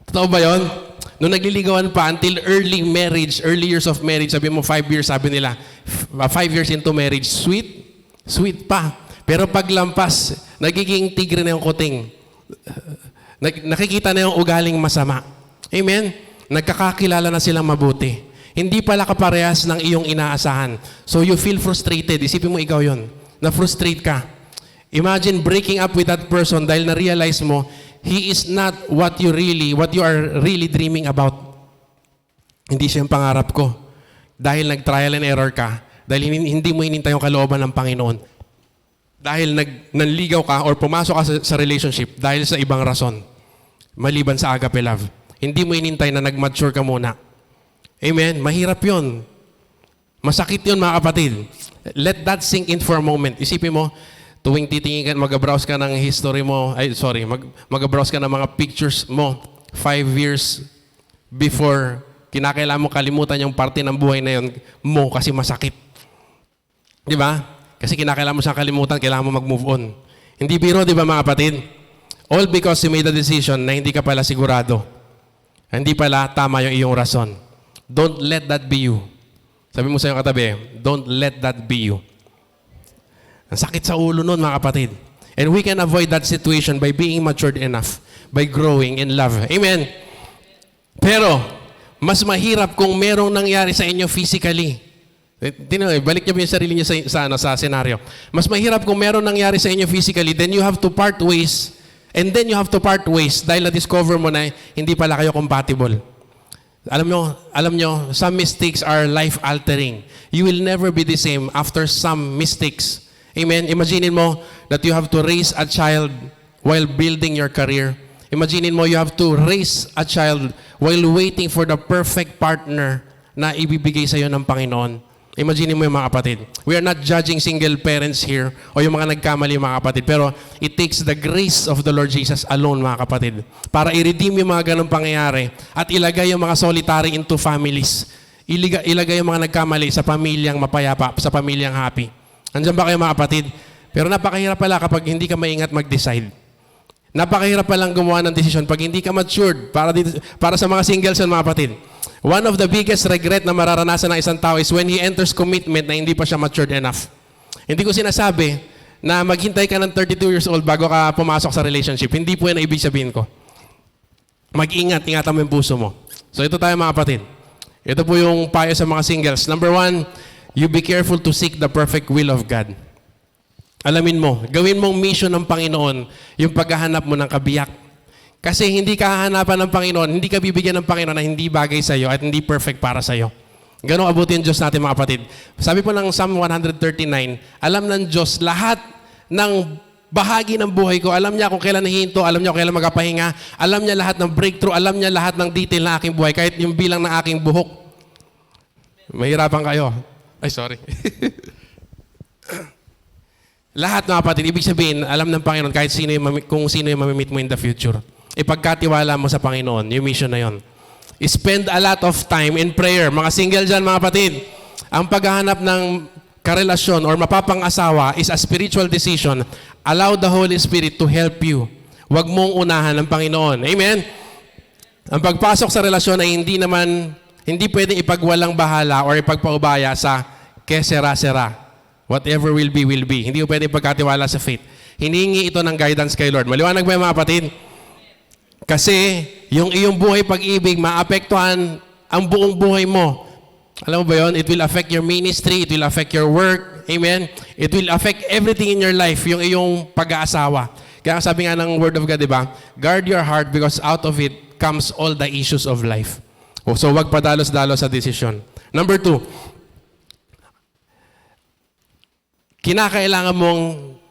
[SPEAKER 4] Totoo ba yun? Nung nagliligawan pa until early marriage, early years of marriage, sabi mo 5 years, sabi nila, 5 years into marriage, sweet? Sweet pa. Pero paglampas, nagiging tigre na yung kuting. Nakikita na yung ugaling masama. Amen? Nagkakakilala na silang mabuti. Hindi pala kaparehas ng iyong inaasahan. So you feel frustrated. Isipin mo ikaw yon. Na-frustrate ka. Imagine breaking up with that person dahil na-realize mo, he is not what you are really dreaming about. Hindi siya yung pangarap ko. Dahil nag-trial and error ka. Dahil hindi mo hinintay yung kalooban ng Panginoon. Dahil nanligaw ka or pumasok ka sa relationship dahil sa ibang rason. Maliban sa agape love. Hindi mo hinintay na nag-mature ka muna. Amen? Mahirap yun. Masakit yun mga kapatid. Let that sink in for a moment. Isipin mo, tuwing titingin ka, mag-browse ka ng history mo, mag-browse ka ng mga pictures mo 5 years before, kinakailangan mo kalimutan yung parte ng buhay na yun mo kasi masakit. Di ba? Kasi kinakailangan mo siyang kalimutan, kailangan mo mag-move on. Hindi biro, di ba mga kapatid? All because you made a decision na hindi ka pala sigurado. Hindi pala tama yung iyong rason. Don't let that be you. Sabi mo sa iyong katabi, don't let that be you. Ang sakit sa ulo nun, mga kapatid. And we can avoid that situation by being matured enough, by growing in love. Amen? Pero, mas mahirap kung merong nangyari sa inyo physically. Balik niyo yung sarili niyo sa senaryo. Mas mahirap kung merong nangyari sa inyo physically, then you have to part ways. And then you have to part ways dahil na-discover mo na hindi pala kayo compatible. Alam nyo, some mistakes are life-altering. You will never be the same after some mistakes. Amen? Imaginin mo that you have to raise a child while building your career. Imaginin mo you have to raise a child while waiting for the perfect partner na ibibigay sa iyo ng Panginoon. Imaginin mo yung mga kapatid. We are not judging single parents here o yung mga nagkamali mga kapatid. Pero it takes the grace of the Lord Jesus alone mga kapatid para i-redeem yung mga ganong pangyayari at ilagay yung mga solitary into families. Ilagay yung mga nagkamali sa pamilyang mapayapa, sa pamilyang happy. Andiyan ba kayo mga kapatid? Pero napakahirap pala kapag hindi ka maingat mag-decide. Napakahirap palang gumawa ng desisyon pag hindi ka matured. Para sa mga singles yan, mga kapatid. One of the biggest regret na mararanasan ng isang tao is when he enters commitment na hindi pa siya matured enough. Hindi ko sinasabi na maghintay ka ng 32 years old bago ka pumasok sa relationship. Hindi po yan ang ibig sabihin ko. Mag-ingat, ingatan mo yung puso mo. So ito tayo mga kapatid. Ito po yung payo sa mga singles. Number 1, you be careful to seek the perfect will of God. Alamin mo, gawin mong mission ng Panginoon yung paghahanap mo ng kabiyak. Kasi hindi ka hahanapan ng Panginoon, hindi ka bibigyan ng Panginoon na hindi bagay sa iyo at hindi perfect para sa iyo. Ganong abutin Diyos natin mga kapatid. Sabi po ng Psalm 139, alam ng Diyos lahat ng bahagi ng buhay ko. Alam niya kung kailan nahihinto, alam niya kung kailan magapahinga, alam niya lahat ng breakthrough, alam niya lahat ng detail ng aking buhay, kahit yung bilang ng aking buhok. Mahirapan kayo. Ay, sorry. Lahat mga kapatid, ibig sabihin, alam ng Panginoon kahit kung sino yung mamimit mo in the future. Ipagkatiwala mo sa Panginoon, yung mission na yon. Spend a lot of time in prayer. Mga single dyan, mga kapatid, ang paghahanap ng karelasyon or mapapang-asawa is a spiritual decision. Allow the Holy Spirit to help you. Huwag mong unahan ng Panginoon. Amen? Ang pagpasok sa relasyon ay hindi pwedeng ipagwalang bahala or ipagpaubaya sa kesera-sera. Whatever will be, will be. Hindi ko pwede pagkatiwala sa faith. Hiningi ito ng guidance kay Lord. Maliwanag ba mga kapatid? Kasi yung iyong buhay pag-ibig, maapektuhan ang buong buhay mo. Alam mo ba yun? It will affect your ministry. It will affect your work. Amen? It will affect everything in your life, yung iyong pag-aasawa. Kaya sabi nga ng Word of God, di ba? Guard your heart because out of it comes all the issues of life. So wag padalos-dalos sa desisyon. Number 2, kinakailangan mong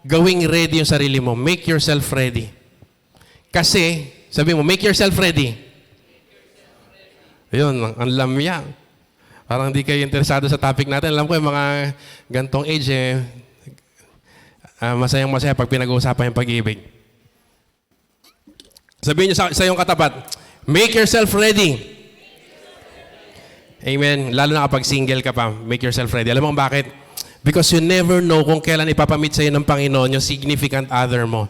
[SPEAKER 4] gawing ready yung sarili mo. Make yourself ready. Kasi, sabi mo, make yourself ready. Ayun, ang lamya. Parang hindi kayo interesado sa topic natin. Alam ko yung mga gantong age, masayang-masaya pag pinag-uusapan yung pag-ibig. Sabihin niyo sa iyong katapat, make yourself ready. Amen. Lalo na kapag single ka pa, make yourself ready. Alam mo bakit? Because you never know kung kailan ipapamit sa iyo ng Panginoon yung significant other mo.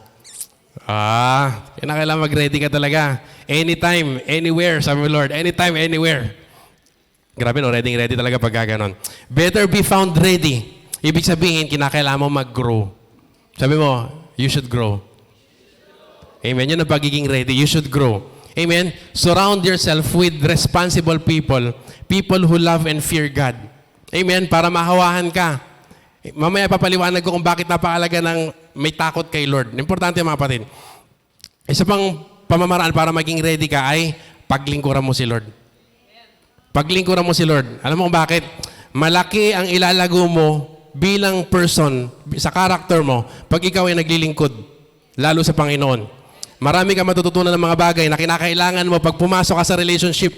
[SPEAKER 4] Kailangan mag-ready ka talaga. Anytime, anywhere, sabi mo Lord. Anytime, anywhere. Grabe no, ready talaga pag gaganon. Better be found ready. Ibig sabihin, kinakailangan mo mag-grow. Sabi mo, you should grow. Amen. Yun ang pagiging ready. You should grow. Amen. Surround yourself with responsible people. People who love and fear God. Amen. Para mahawahan ka. Mamaya papaliwanag ko kung bakit napakalaga ng may takot kay Lord. Importante mga kapatid. Isa pang pamamaraan para maging ready ka ay paglingkuran mo si Lord. Paglingkuran mo si Lord. Alam mo kung bakit? Malaki ang ilalago mo bilang person sa character mo pag ikaw ay naglilingkod. Lalo sa Panginoon. Marami ka matututunan ng mga bagay na kinakailangan mo pag pumasok ka sa relationship.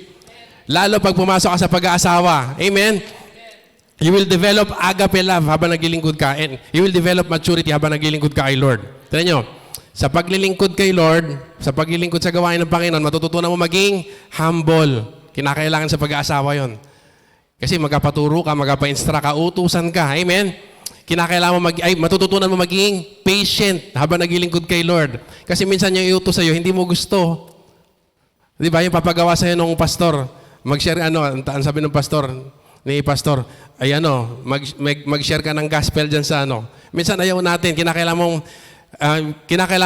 [SPEAKER 4] Lalo pag pumasok ka sa pag-aasawa. Amen? You will develop agape love habang naglilingkod ka. And you will develop maturity habang naglilingkod ka kay Lord. Tignan nyo, sa paglilingkod kay Lord, sa paglilingkod sa gawain ng Panginoon, matututunan mo maging humble. Kinakailangan sa pag-aasawa yon. Kasi magpapaturo ka, magpapa-instruct ka, utusan ka. Amen? Kinakailangan mo matututunan mo maging patient habang naglilingkod kay Lord. Kasi minsan yung iutos sa'yo, hindi mo gusto. Di ba? Yung papagawa sa'yo ng pastor, mag-share, ang sabi ng pastor, ni pastor, ay mag-share ka ng gospel dyan sa Minsan ayaw natin, kinakailangan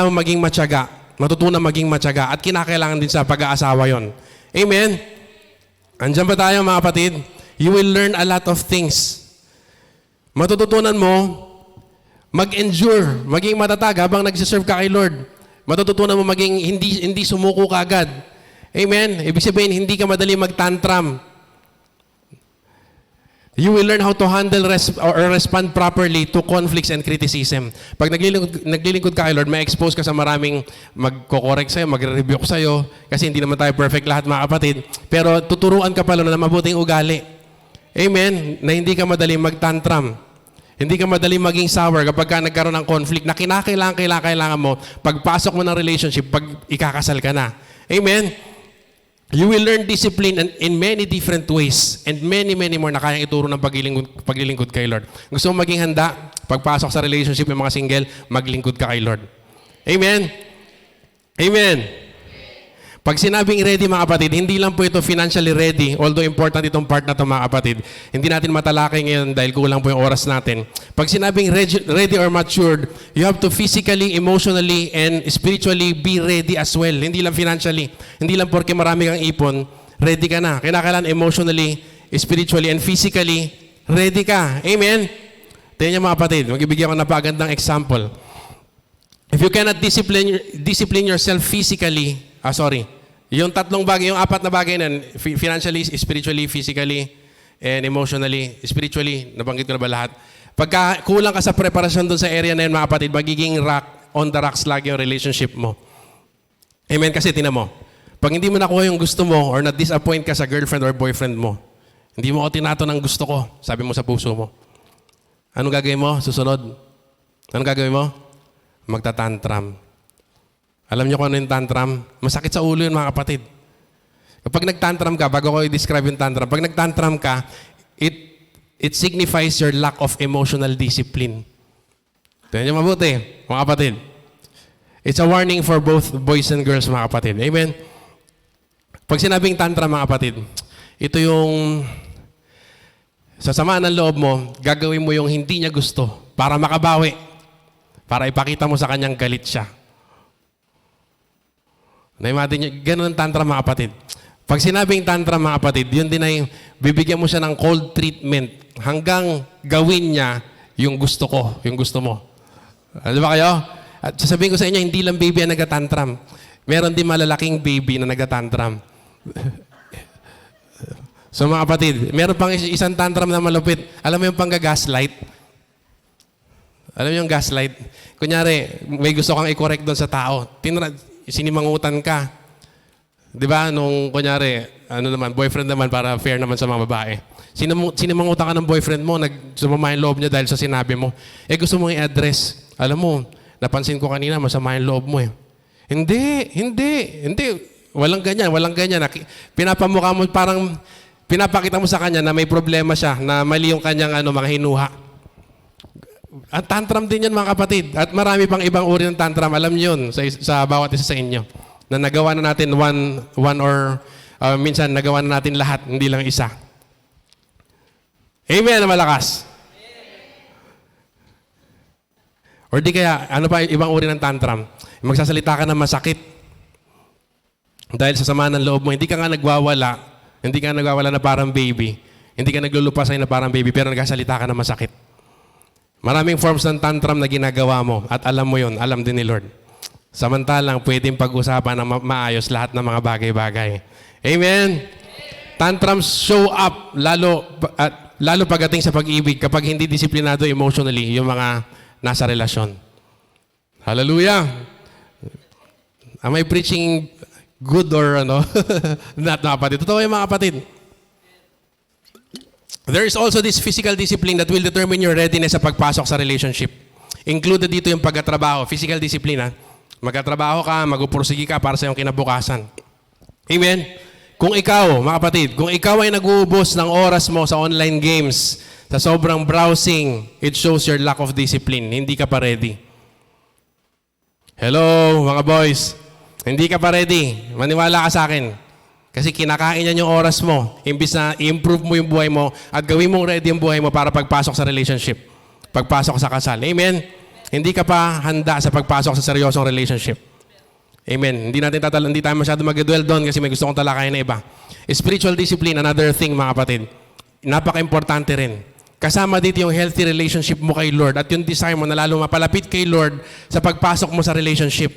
[SPEAKER 4] mong maging matyaga. Matutunan maging matyaga. At kinakailangan din sa pag-aasawa yon. Amen? Andiyan ba tayo mga kapatid? You will learn a lot of things. Matututunan mo mag-endure, maging matatag habang nagsiserve ka kay Lord. Matututunan mo maging hindi sumuko ka agad. Amen? Ibig sabihin, hindi ka madali mag-tantrum. You will learn how to handle or respond properly to conflicts and criticism. Pag naglilingkod ka kay Lord, ma-expose ka sa maraming magko-correct sa'yo, magre-rebuke sa'yo, kasi hindi naman tayo perfect lahat mga kapatid. Pero tuturuan ka pala na mabuting ugali. Amen? Na hindi ka madali mag-tantrum. Hindi ka madali maging sour kapag ka nagkaroon ng conflict na kailangan mo pagpasok mo ng relationship, pag ikakasal ka na. Amen? You will learn discipline in many different ways and many more na kayang ituro ng paglilingkod kay Lord. Gusto mo maging handa, pagpasok sa relationship ng mga single, maglingkod ka kay Lord. Amen? Amen. Pag sinabing ready mga kapatid, hindi lang po ito financially ready, although important itong part na ito mga kapatid. Hindi natin matalakay ngayon dahil kulang po yung oras natin. Pag sinabing ready or matured, you have to physically, emotionally, and spiritually be ready as well. Hindi lang financially. Hindi lang porque marami kang ipon, ready ka na. Kailangan emotionally, spiritually, and physically, ready ka. Amen? Tingnan niyo mga kapatid, magbibigyan ko na pagandang example. If you cannot discipline yourself physically, yung tatlong bagay, yung apat na bagay na financially, spiritually, physically, and emotionally, spiritually, nabanggit ko na ba lahat? Pagka kulang ka sa preparasyon doon sa area na yun, mga kapatid, magiging on the rocks lagi yung relationship mo. Amen? Kasi tinan mo, pag hindi mo nakuha yung gusto mo or na-disappoint ka sa girlfriend or boyfriend mo, hindi mo ako tinato ng gusto ko, sabi mo sa puso mo. Anong gagawin mo? Susunod. Anong gagawin mo? Magta-tantrum. Alam niyo kung ano yung tantrum? Masakit sa ulo yun, mga kapatid. Kapag nag-tantrum ka, bago ko i-describe yung tantrum, pag nag-tantrum ka, it signifies your lack of emotional discipline. Tingnan niyo mabuti, mga kapatid. It's a warning for both boys and girls, mga kapatid. Amen? Pag sinabing tantrum, mga kapatid, ito yung sa samaan ng loob mo, gagawin mo yung hindi niya gusto para makabawi, para ipakita mo sa kanyang galit siya. Naimagine niyo, ganun ang tantrum mga kapatid. Pag sinabing tantrum mga kapatid, yun din ay bibigyan mo siya ng cold treatment hanggang gawin niya yung gusto ko, yung gusto mo. Ano ba kayo? At sasabihin ko sa inyo, hindi lang baby ang nagtatantrum. Meron din malalaking baby na nagtatantrum. So mga kapatid, meron pang isang tantrum na malupit. Alam mo yung pangga-gaslight? Alam mo yung gaslight? Kunyari, may gusto kang i-correct doon sa tao. Sinimangutan ka. Di ba? Nung, kunyari, boyfriend naman para fair naman sa mga babae. Sinimangutan ka ng boyfriend mo, sumama yung loob niya dahil sa sinabi mo. Gusto mong i-address. Alam mo, napansin ko kanina, masama yung loob mo eh. Hindi. Walang ganyan. Pinapamukha mo, parang pinapakita mo sa kanya na may problema siya, na mali yung kanyang mga hinuha. At tantrum din yan mga kapatid. At marami pang ibang uri ng tantrum. Alam niyo yun sa bawat isa sa inyo. Na nagawa na natin one or minsan nagawa na natin lahat, hindi lang isa. Amen na malakas. Or di kaya, ano pa ibang uri ng tantrum? Magsasalita ka na masakit. Dahil sa sama ng loob mo, hindi ka nga nagwawala. Hindi ka nagwawala na parang baby. Hindi ka naglulupasay na parang baby, pero nagsasalita ka na masakit. Maraming forms ng tantrum na ginagawa mo at alam mo yun, alam din ni Lord. Samantalang pwedeng pag-usapan ng maayos lahat ng mga bagay-bagay. Amen? Tantrums show up lalo pagdating sa pag-ibig kapag hindi disiplinado emotionally yung mga nasa relasyon. Hallelujah! Am I preaching good or not mga kapatid? Totoo yung mga kapatid. There is also this physical discipline that will determine your readiness sa pagpasok sa relationship. Included dito yung pagkatrabaho, physical discipline. Magkatrabaho ka, magpupursige ka para sa iyong kinabukasan. Amen? Kung ikaw, mga kapatid, kung ikaw ay nag-uubos ng oras mo sa online games, sa sobrang browsing, it shows your lack of discipline. Hindi ka pa ready. Hello, mga boys. Hindi ka pa ready. Maniwala ka sa akin. Kasi kinakain yan yung oras mo. Imbis na i-improve mo yung buhay mo at gawin mong ready yung buhay mo para pagpasok sa relationship. Pagpasok sa kasal. Amen? Hindi ka pa handa sa pagpasok sa seryosong relationship. Amen. Hindi tayo masyado mag-dwell doon kasi may gusto kong talakayan na iba. Spiritual discipline, another thing mga kapatid. Napaka-importante rin. Kasama dito yung healthy relationship mo kay Lord at yung desire mo na lalo mapalapit kay Lord sa pagpasok mo sa relationship.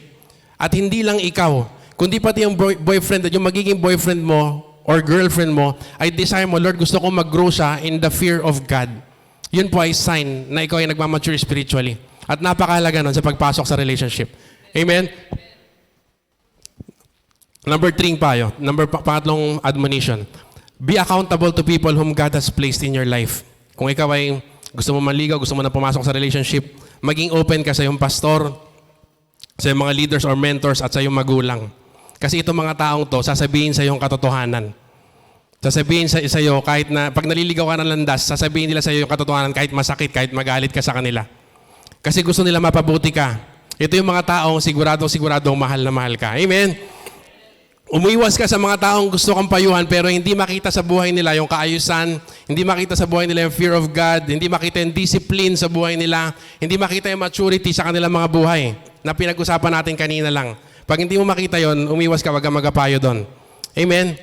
[SPEAKER 4] At hindi lang ikaw, kundi pati yung boyfriend at yung magiging boyfriend mo or girlfriend mo ay desire mo, Lord, gusto ko mag-grow siya in the fear of God. Yun po ay sign na ikaw ay nagmamature spiritually. At napakahalaga nun sa pagpasok sa relationship. Amen? Number 3 pa yun. Pangatlong admonition. Be accountable to people whom God has placed in your life. Kung ikaw ay gusto mo manligaw, gusto mo na pumasok sa relationship, maging open ka sa iyong pastor, sa iyong mga leaders or mentors at sa iyong magulang. Kasi itong mga taong to, sasabihin sa iyong katotohanan. Sasabihin sa iyo, kahit na, pag naliligaw ka ng landas, sasabihin nila sa iyo yung katotohanan kahit masakit, kahit magalit ka sa kanila. Kasi gusto nila mapabuti ka. Ito yung mga taong siguradong mahal na mahal ka. Amen? Umiwas ka sa mga taong gusto kang payuhan pero hindi makita sa buhay nila yung kaayusan, hindi makita sa buhay nila yung fear of God, hindi makita yung discipline sa buhay nila, hindi makita yung maturity sa kanilang mga buhay na pinag-usapan natin kanina lang. Pag hindi mo makita yon, umiwas ka, wag kang magapayo doon. Amen?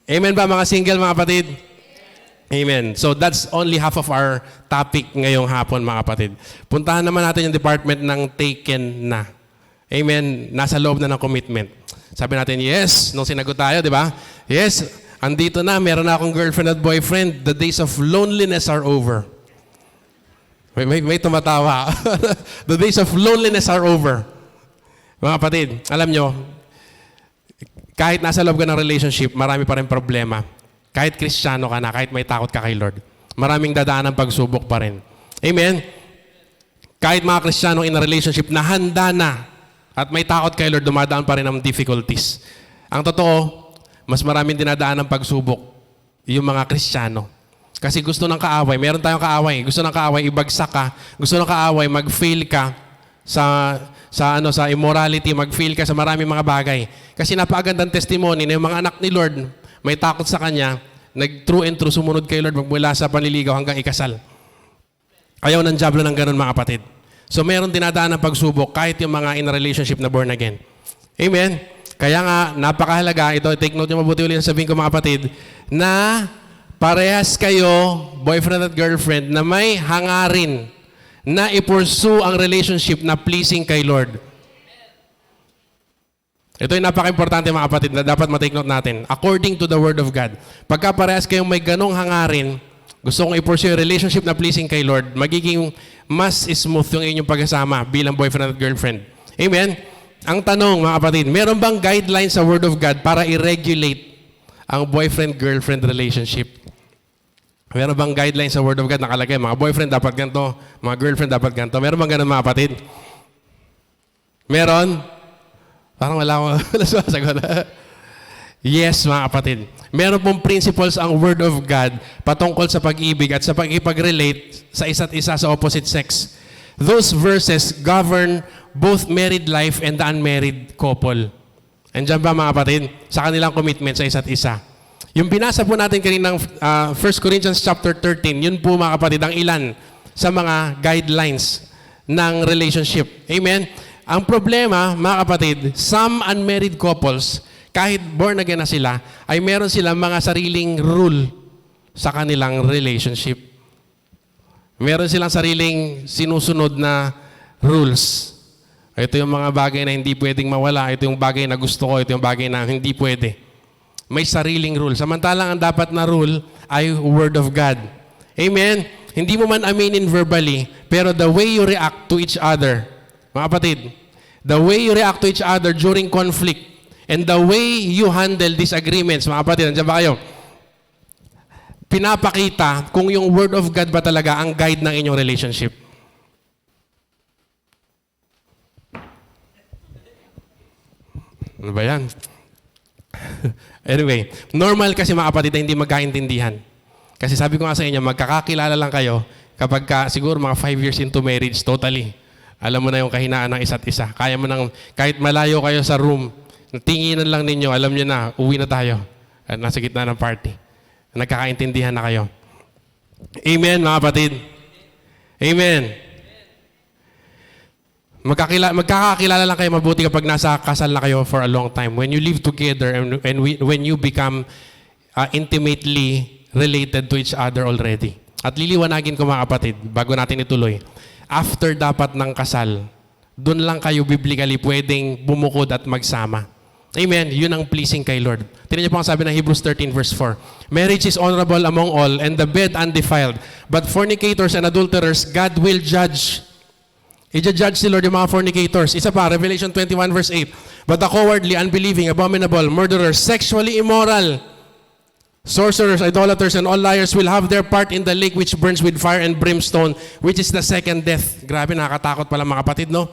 [SPEAKER 4] Amen ba mga single, mga kapatid? Amen. So that's only half of our topic ngayong hapon, mga kapatid. Puntahan naman natin yung department ng taken na. Amen. Nasa loob na ng commitment. Sabi natin, yes, nung sinagot tayo, di ba? Yes, andito na, meron na akong girlfriend at boyfriend. The days of loneliness are over. May tumatawa. The days of loneliness are over. Mga kapatid, alam nyo, kahit nasa loob ka ng relationship, marami pa rin problema. Kahit Kristiyano ka na, kahit may takot ka kay Lord, maraming dadaan ng pagsubok pa rin. Amen? Kahit mga Kristiyano in a relationship na handa na, at may takot kay Lord, dumadaan pa rin ng difficulties. Ang totoo, mas maraming dinadaan ng pagsubok yung mga Kristiyano. Kasi gusto ng kaaway, meron tayong kaaway, gusto ng kaaway, ibagsak ka, gusto ng kaaway, mag-fail ka sa immorality, mag-fail ka sa maraming mga bagay. Kasi napakagandang testimony na yung mga anak ni Lord, may takot sa Kanya, nag-true and true, sumunod kay Lord, magmula sa panliligaw hanggang ikasal. Ayaw ng diablo ng ganun, mga kapatid. So, meron dinadaan ng pagsubok kahit yung mga in a relationship na born again. Amen? Kaya nga, napakahalaga, ito, take note yung mabuti ulit sabihin ko, mga kapatid, na parehas kayo, boyfriend at girlfriend, na may hangarin na i-pursue ang relationship na pleasing kay Lord. Ito yung napaka-importante, mga kapatid, na dapat matake note natin. According to the Word of God, pagka parehas kayong may ganong hangarin, gusto kong i-pursue yung relationship na pleasing kay Lord, magiging mas smooth yung inyong pagkasama bilang boyfriend at girlfriend. Amen? Ang tanong, mga kapatid, meron bang guidelines sa Word of God para i-regulate ang boyfriend-girlfriend relationship? Meron bang guidelines sa Word of God nakalagay? Mga boyfriend dapat ganito, mga girlfriend dapat ganito. Meron bang ganun, mga kapatid? Meron? Parang wala akong sasagot. Yes, mga kapatid. Meron pong principles ang Word of God patungkol sa pag-ibig at sa pag-ipag-relate sa isa't isa sa opposite sex. Those verses govern both married life and the unmarried couple. Andiyan ba, mga kapatid? Sa kanilang commitment sa isa't isa. Yung binasa po natin kaninang 1 Corinthians chapter 13, yun po, mga kapatid, ang ilan sa mga guidelines ng relationship. Amen? Ang problema, mga kapatid, some unmarried couples, kahit born again na sila, ay meron silang mga sariling rule sa kanilang relationship. Meron silang sariling sinusunod na rules. Ito yung mga bagay na hindi pwedeng mawala. Ito yung bagay na gusto ko. Ito yung bagay na hindi pwede. May sariling rule. Samantalang ang dapat na rule ay Word of God. Amen? Hindi mo man aminin verbally, pero the way you react to each other, mga kapatid, the way you react to each other during conflict, and the way you handle disagreements, mga kapatid, nandiyan ba kayo? Pinapakita kung yung Word of God ba talaga ang guide ng inyong relationship. Ano ba yan? Anyway, normal kasi, mga kapatid, na hindi magkaintindihan. Kasi sabi ko nga sa inyo, magkakakilala lang kayo kapag siguro mga 5 years into marriage, totally. Alam mo na yung kahinaan ng isa't isa. Kaya mo nang, kahit malayo kayo sa room, tinginan lang ninyo, alam nyo na, uwi na tayo. At nasa gitna ng party. Nagkakaintindihan na kayo. Amen, mga kapatid? Amen. Magkakakilala lang kayo mabuti kapag nasa kasal na kayo for a long time. When you live together and when you become intimately related to each other already. At liliwanagin ko, mga kapatid, bago natin ituloy, after dapat ng kasal, doon lang kayo biblically pwedeng bumukod at magsama. Amen. Yun ang pleasing kay Lord. Tingnan niyo po ang sabi ng Hebrews 13 verse 4. Marriage is honorable among all and the bed undefiled. But fornicators and adulterers, God will judge. I-judge si Lord yung mga fornicators. Isa pa, Revelation 21 verse 8. But the cowardly, unbelieving, abominable, murderers, sexually immoral, sorcerers, idolaters, and all liars will have their part in the lake which burns with fire and brimstone, which is the second death. Grabe, nakakatakot pala, mga kapatid, no?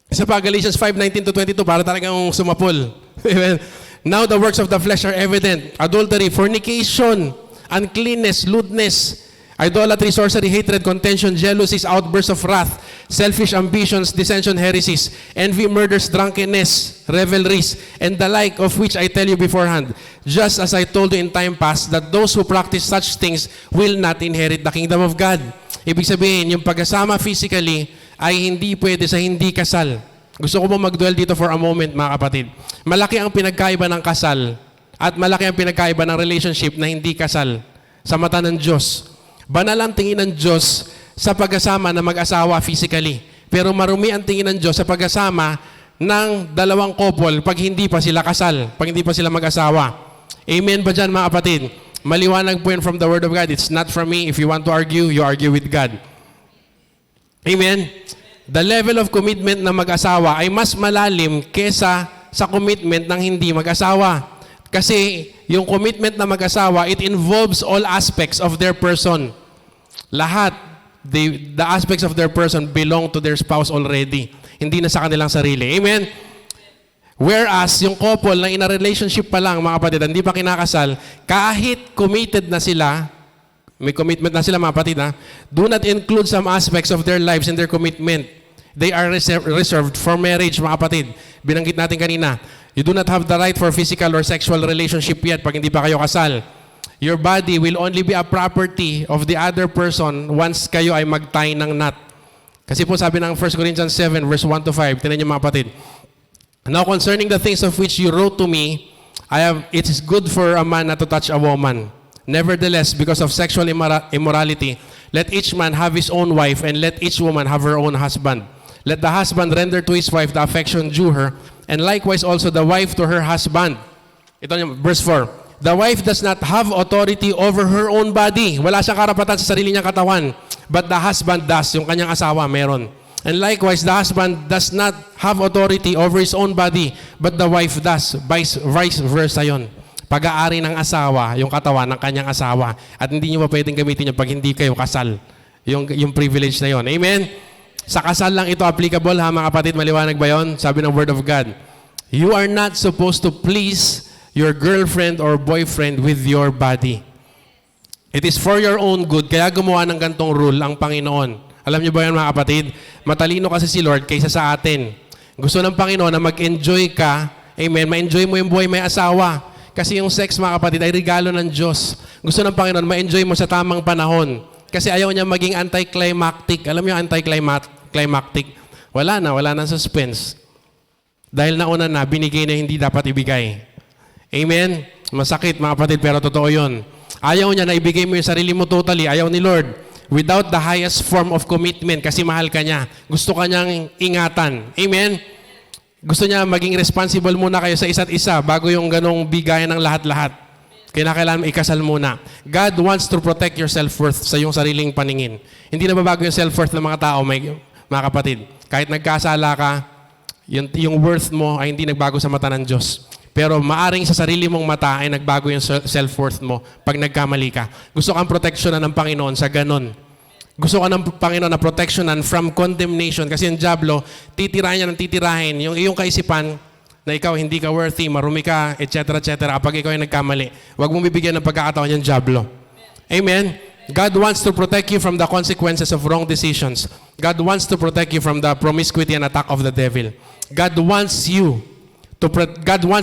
[SPEAKER 4] Isa pa, Galatians 5:19-22, para talagang sumapol. Amen. Now the works of the flesh are evident. Adultery, fornication, uncleanness, lewdness, Idolatry, sorcery, hatred, contention, jealousies, outbursts of wrath, selfish ambitions, dissension, heresies, envy, murders, drunkenness, revelries, and the like, of which I tell you beforehand, just as I told you in time past, that those who practice such things will not inherit the kingdom of God. Ibig sabihin, yung pagkasama physically ay hindi pwede sa hindi kasal. Gusto ko po mag-dwell dito for a moment, mga kapatid. Malaki ang pinagkaiba ng kasal at malaki ang pinagkaiba ng relationship na hindi kasal sa mata ng Diyos. Banal ang tingin ng Diyos sa pagkasama na mag-asawa physically. Pero marumi ang tingin ng Diyos sa pagkasama ng dalawang couple pag hindi pa sila kasal, pag hindi pa sila mag-asawa. Amen ba dyan, mga kapatid? Maliwanag po yun from the Word of God. It's not from me. If you want to argue, you argue with God. Amen? The level of commitment ng mag-asawa ay mas malalim kesa sa commitment ng hindi mag-asawa. Kasi yung commitment na mag-asawa, it involves all aspects of their person. Lahat, the aspects of their person belong to their spouse already. Hindi na sa kanilang sarili. Amen? Whereas, yung couple na in a relationship pa lang, mga kapatid, hindi pa kinakasal, kahit committed na sila, may commitment na sila, mga kapatid, do not include some aspects of their lives in their commitment. They are reserved for marriage, mga kapatid. Binanggit natin kanina. You do not have the right for physical or sexual relationship yet pag hindi pa kayo kasal. Your body will only be a property of the other person once kayo ay mag-tie ng knot. Kasi po sabi ng 1 Corinthians 7 verse 1 to 5, tinan niyo mga kapatid. Now concerning the things of which you wrote to me, it is good for a man not to touch a woman. Nevertheless, because of sexual immorality, let each man have his own wife and let each woman have her own husband. Let the husband render to his wife the affection due her, and likewise also the wife to her husband. Ito yung verse 4. The wife does not have authority over her own body. Wala siyang karapatan sa sarili niyang katawan. But the husband does. Yung kanyang asawa, meron. And likewise, the husband does not have authority over his own body, but the wife does. Vice versa yon. Pag-aari ng asawa, yung katawan ng kanyang asawa. At hindi niyo pa pwedeng gamitin yun pag hindi kayo kasal. Yung privilege na yon. Amen? Sa kasal lang ito applicable, ha mga kapatid, maliwanag ba yun? Sabi ng Word of God. You are not supposed to please your girlfriend or boyfriend with your body. It is for your own good. Kaya gumawa ng gantong rule ang Panginoon. Alam niyo ba yan, mga kapatid? Matalino kasi si Lord kaysa sa atin. Gusto ng Panginoon na mag-enjoy ka, amen, ma-enjoy mo yung buhay may asawa. Kasi yung sex, mga kapatid, ay regalo ng Diyos. Gusto ng Panginoon, ma-enjoy mo sa tamang panahon. Kasi ayaw niya maging anticlimactic. Alam niyo anticlimactic? Wala na suspense. Dahil nauna na, binigay na hindi dapat ibigay. Amen? Masakit, mga kapatid, pero totoo yun. Ayaw niya na ibigay mo yung sarili mo totally. Ayaw ni Lord. Without the highest form of commitment kasi mahal ka niya. Gusto ka niyang ingatan. Amen? Gusto niya maging responsible muna kayo sa isa't isa bago yung ganong bigayan ng lahat-lahat. Kailangan ikasal muna. God wants to protect your self-worth sa iyong sariling paningin. Hindi na babago yung self-worth ng mga tao, mga kapatid. Kahit nagkasala ka, yung worth mo ay hindi nagbago sa mata ng Diyos. Pero maaring sa sarili mong mata ay nagbago yung self-worth mo pag nagkamali ka. Gusto kang proteksyonan ng Panginoon sa ganon. Gusto ka ng Panginoon na proteksyonan from condemnation. Kasi yung Diablo, titirahin niya ng titirahin. Yung iyong kaisipan na ikaw hindi ka worthy, marumi ka, etc. Kapag ikaw ay nagkamali, huwag mong bibigyan ng pagkakataon yung Diablo. Amen? God wants to protect you from the consequences of wrong decisions. God wants to protect you from the promiscuity and attack of the devil. God wants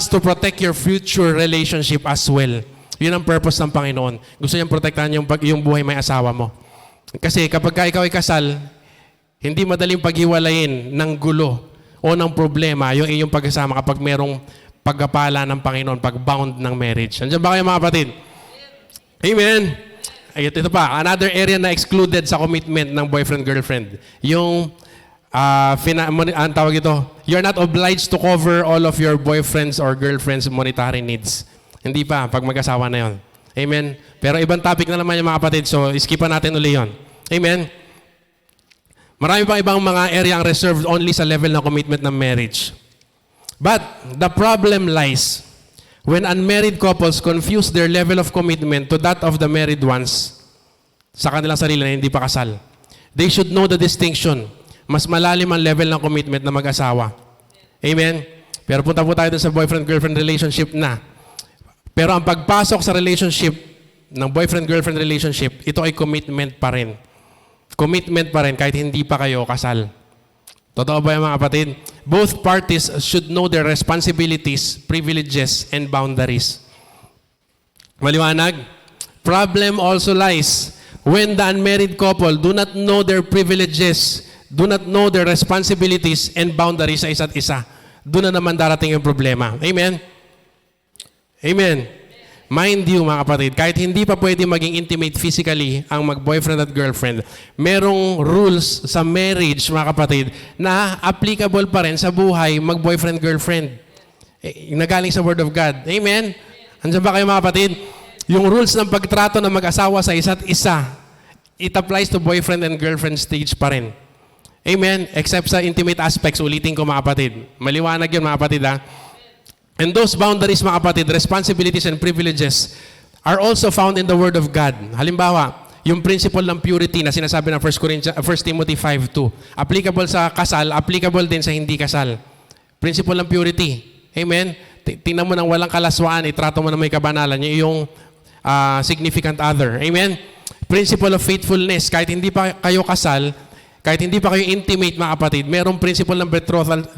[SPEAKER 4] to protect your future relationship as well. Yun ang purpose ng Panginoon. Gusto niyang protektahan yung buhay may asawa mo. Kasi kapag ikaw ay kasal, hindi madaling paghiwalayin ng gulo o ng problema yung iyong pagkasama kapag merong pagkapala ng Panginoon, pag-bound ng marriage. Nandiyan ba kayo, mga kapatid? Amen? Ay, ito pa, another area na excluded sa commitment ng boyfriend-girlfriend. Yung, ang tawag ito, you're not obliged to cover all of your boyfriend's or girlfriend's monetary needs. Hindi pa, pag mag-asawa na yon. Amen? Pero ibang topic na naman yung mga kapatid, so iskipan natin uli yun. Amen? Marami pang ibang mga area ang reserved only sa level ng commitment ng marriage. But the problem lies when unmarried couples confuse their level of commitment to that of the married ones sa kanilang sarili na hindi pa kasal. They should know the distinction. Mas malalim ang level ng commitment na mag-asawa. Amen? Pero punta po tayo dun sa boyfriend-girlfriend relationship na. Pero ang pagpasok sa relationship ng boyfriend-girlfriend relationship, ito ay commitment pa rin. Commitment pa rin kahit hindi pa kayo kasal. Totoo ba yung mga kapatid? Both parties should know their responsibilities, privileges, and boundaries. Maliwanag? Problem also lies when the unmarried couple do not know their privileges, do not know their responsibilities and boundaries sa isa't isa. Doon na naman darating yung problema. Amen? Amen. Mind you, mga kapatid, kahit hindi pa pwede maging intimate physically ang mag-boyfriend at girlfriend, merong rules sa marriage, mga kapatid, na applicable pa rin sa buhay mag-boyfriend-girlfriend. Nagaling sa Word of God. Amen? Andiyan ba kayo, mga kapatid? Yung rules ng pagtrato ng mag-asawa sa isa't isa, it applies to boyfriend and girlfriend stage pa rin. Amen? Except sa intimate aspects, ulitin ko, mga kapatid. Maliwanag yun, mga kapatid, ha? And those boundaries, mga kapatid, responsibilities and privileges are also found in the Word of God. Halimbawa, yung principle ng purity na sinasabi ng 1 Timothy 5:2. Applicable sa kasal, applicable din sa hindi kasal. Principle ng purity. Amen? Tingnan mo ng walang kalaswaan, itrato mo na may kabanalan, yung significant other. Amen? Principle of faithfulness. Kahit hindi pa kayo kasal, kahit hindi pa kayo intimate, mga kapatid, merong principle ng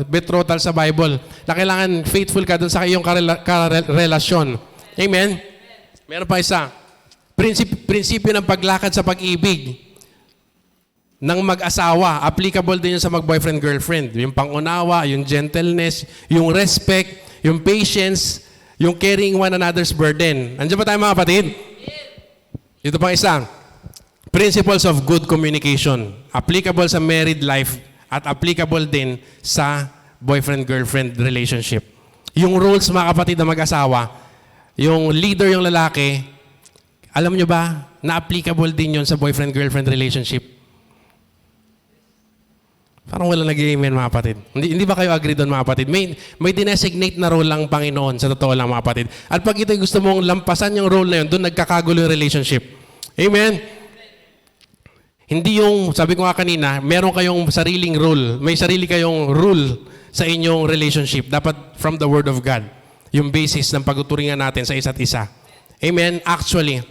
[SPEAKER 4] betrothal sa Bible na kailangan faithful ka dun sa iyong karelasyon. Amen? Meron pa isa. Prinsipyo ng paglakad sa pag-ibig ng mag-asawa. Applicable din yun sa mag-boyfriend-girlfriend. Yung pangunawa, yung gentleness, yung respect, yung patience, yung carrying one another's burden. Andiyan ba tayo, mga kapatid? Ito pang isa. Principles of good communication. Applicable sa married life at applicable din sa boyfriend-girlfriend relationship. Yung rules, mga kapatid na mag-asawa, yung leader yung lalaki, alam nyo ba, na applicable din yun sa boyfriend-girlfriend relationship? Parang wala nag-amen, mga kapatid. Hindi ba kayo agree doon, mga kapatid? May dinesignate na role lang Panginoon, sa totoo lang, mga kapatid. At pag ito gusto mong lampasan yung role na yun, doon nagkakagulo yung relationship. Amen? Hindi yung, sabi ko nga kanina, meron kayong sariling rule. May sarili kayong rule sa inyong relationship. Dapat from the Word of God. Yung basis ng pagtuturingan natin sa isa't isa. Amen? Actually,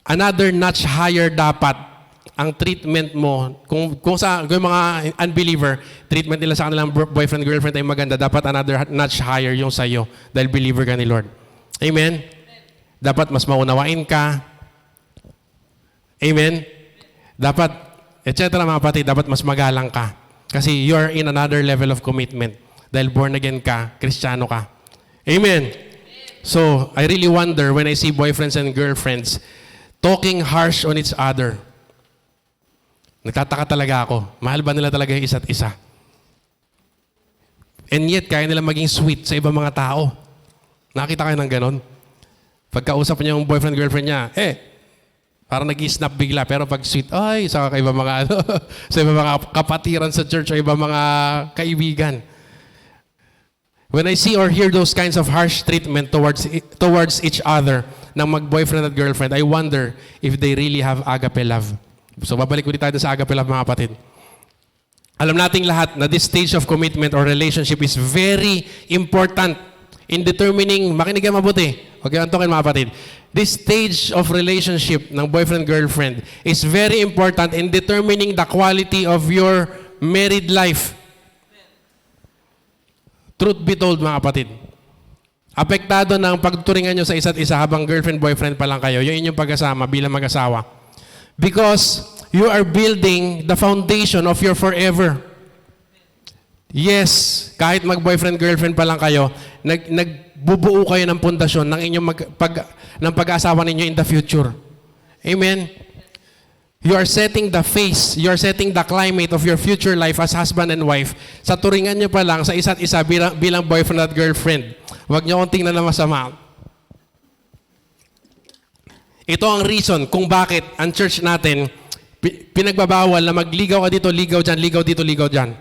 [SPEAKER 4] another notch higher dapat ang treatment mo. Kung yung mga unbeliever, treatment nila sa kanilang boyfriend, girlfriend ay maganda, dapat another notch higher yung sa'yo dahil believer ka ni Lord. Amen? Dapat mas maunawain ka. Amen? Dapat, etc. mga kapatid, dapat mas magalang ka. Kasi you're in another level of commitment. Dahil born again ka, Kristiyano ka. Amen? So, I really wonder when I see boyfriends and girlfriends talking harsh on each other. Nagtataka talaga ako. Mahal ba nila talaga yung isa't isa? And yet, kaya nila maging sweet sa ibang mga tao. Nakita kayo ng ganon? Pagkausap niya yung boyfriend, girlfriend niya, parang nag-snap bigla. Pero pag sweet, ay, sa ibang mga, sa ibang mga kapatiran sa church o ibang mga kaibigan. When I see or hear those kinds of harsh treatment towards each other ng mag-boyfriend at girlfriend, I wonder if they really have agape love. So, babalik ulit tayo sa agape love, mga kapatid. Alam nating lahat na this stage of commitment or relationship is very important in determining, makinig kayo mabuti. Okay, antokin, mga kapatid. This stage of relationship ng boyfriend-girlfriend is very important in determining the quality of your married life. Truth be told, mga kapatid. Apektado ng pagturingan nyo sa isa't isa habang girlfriend-boyfriend pa lang kayo, yung inyong pag-asama bilang mag-asawa. Because you are building the foundation of your forever. Yes, kahit mag-boyfriend-girlfriend pa lang kayo, nagbubuo kayo ng pundasyon ng inyong ng pag-aasawa ninyo in the future. Amen? You are setting the face, you are setting the climate of your future life as husband and wife. Sa turingan nyo pa lang sa isa't isa bilang boyfriend at girlfriend. Huwag nyo akong tingnan na masama. Ito ang reason kung bakit ang church natin pinagbabawal na magligaw ka dito, ligaw dyan, ligaw dito, ligaw dyan.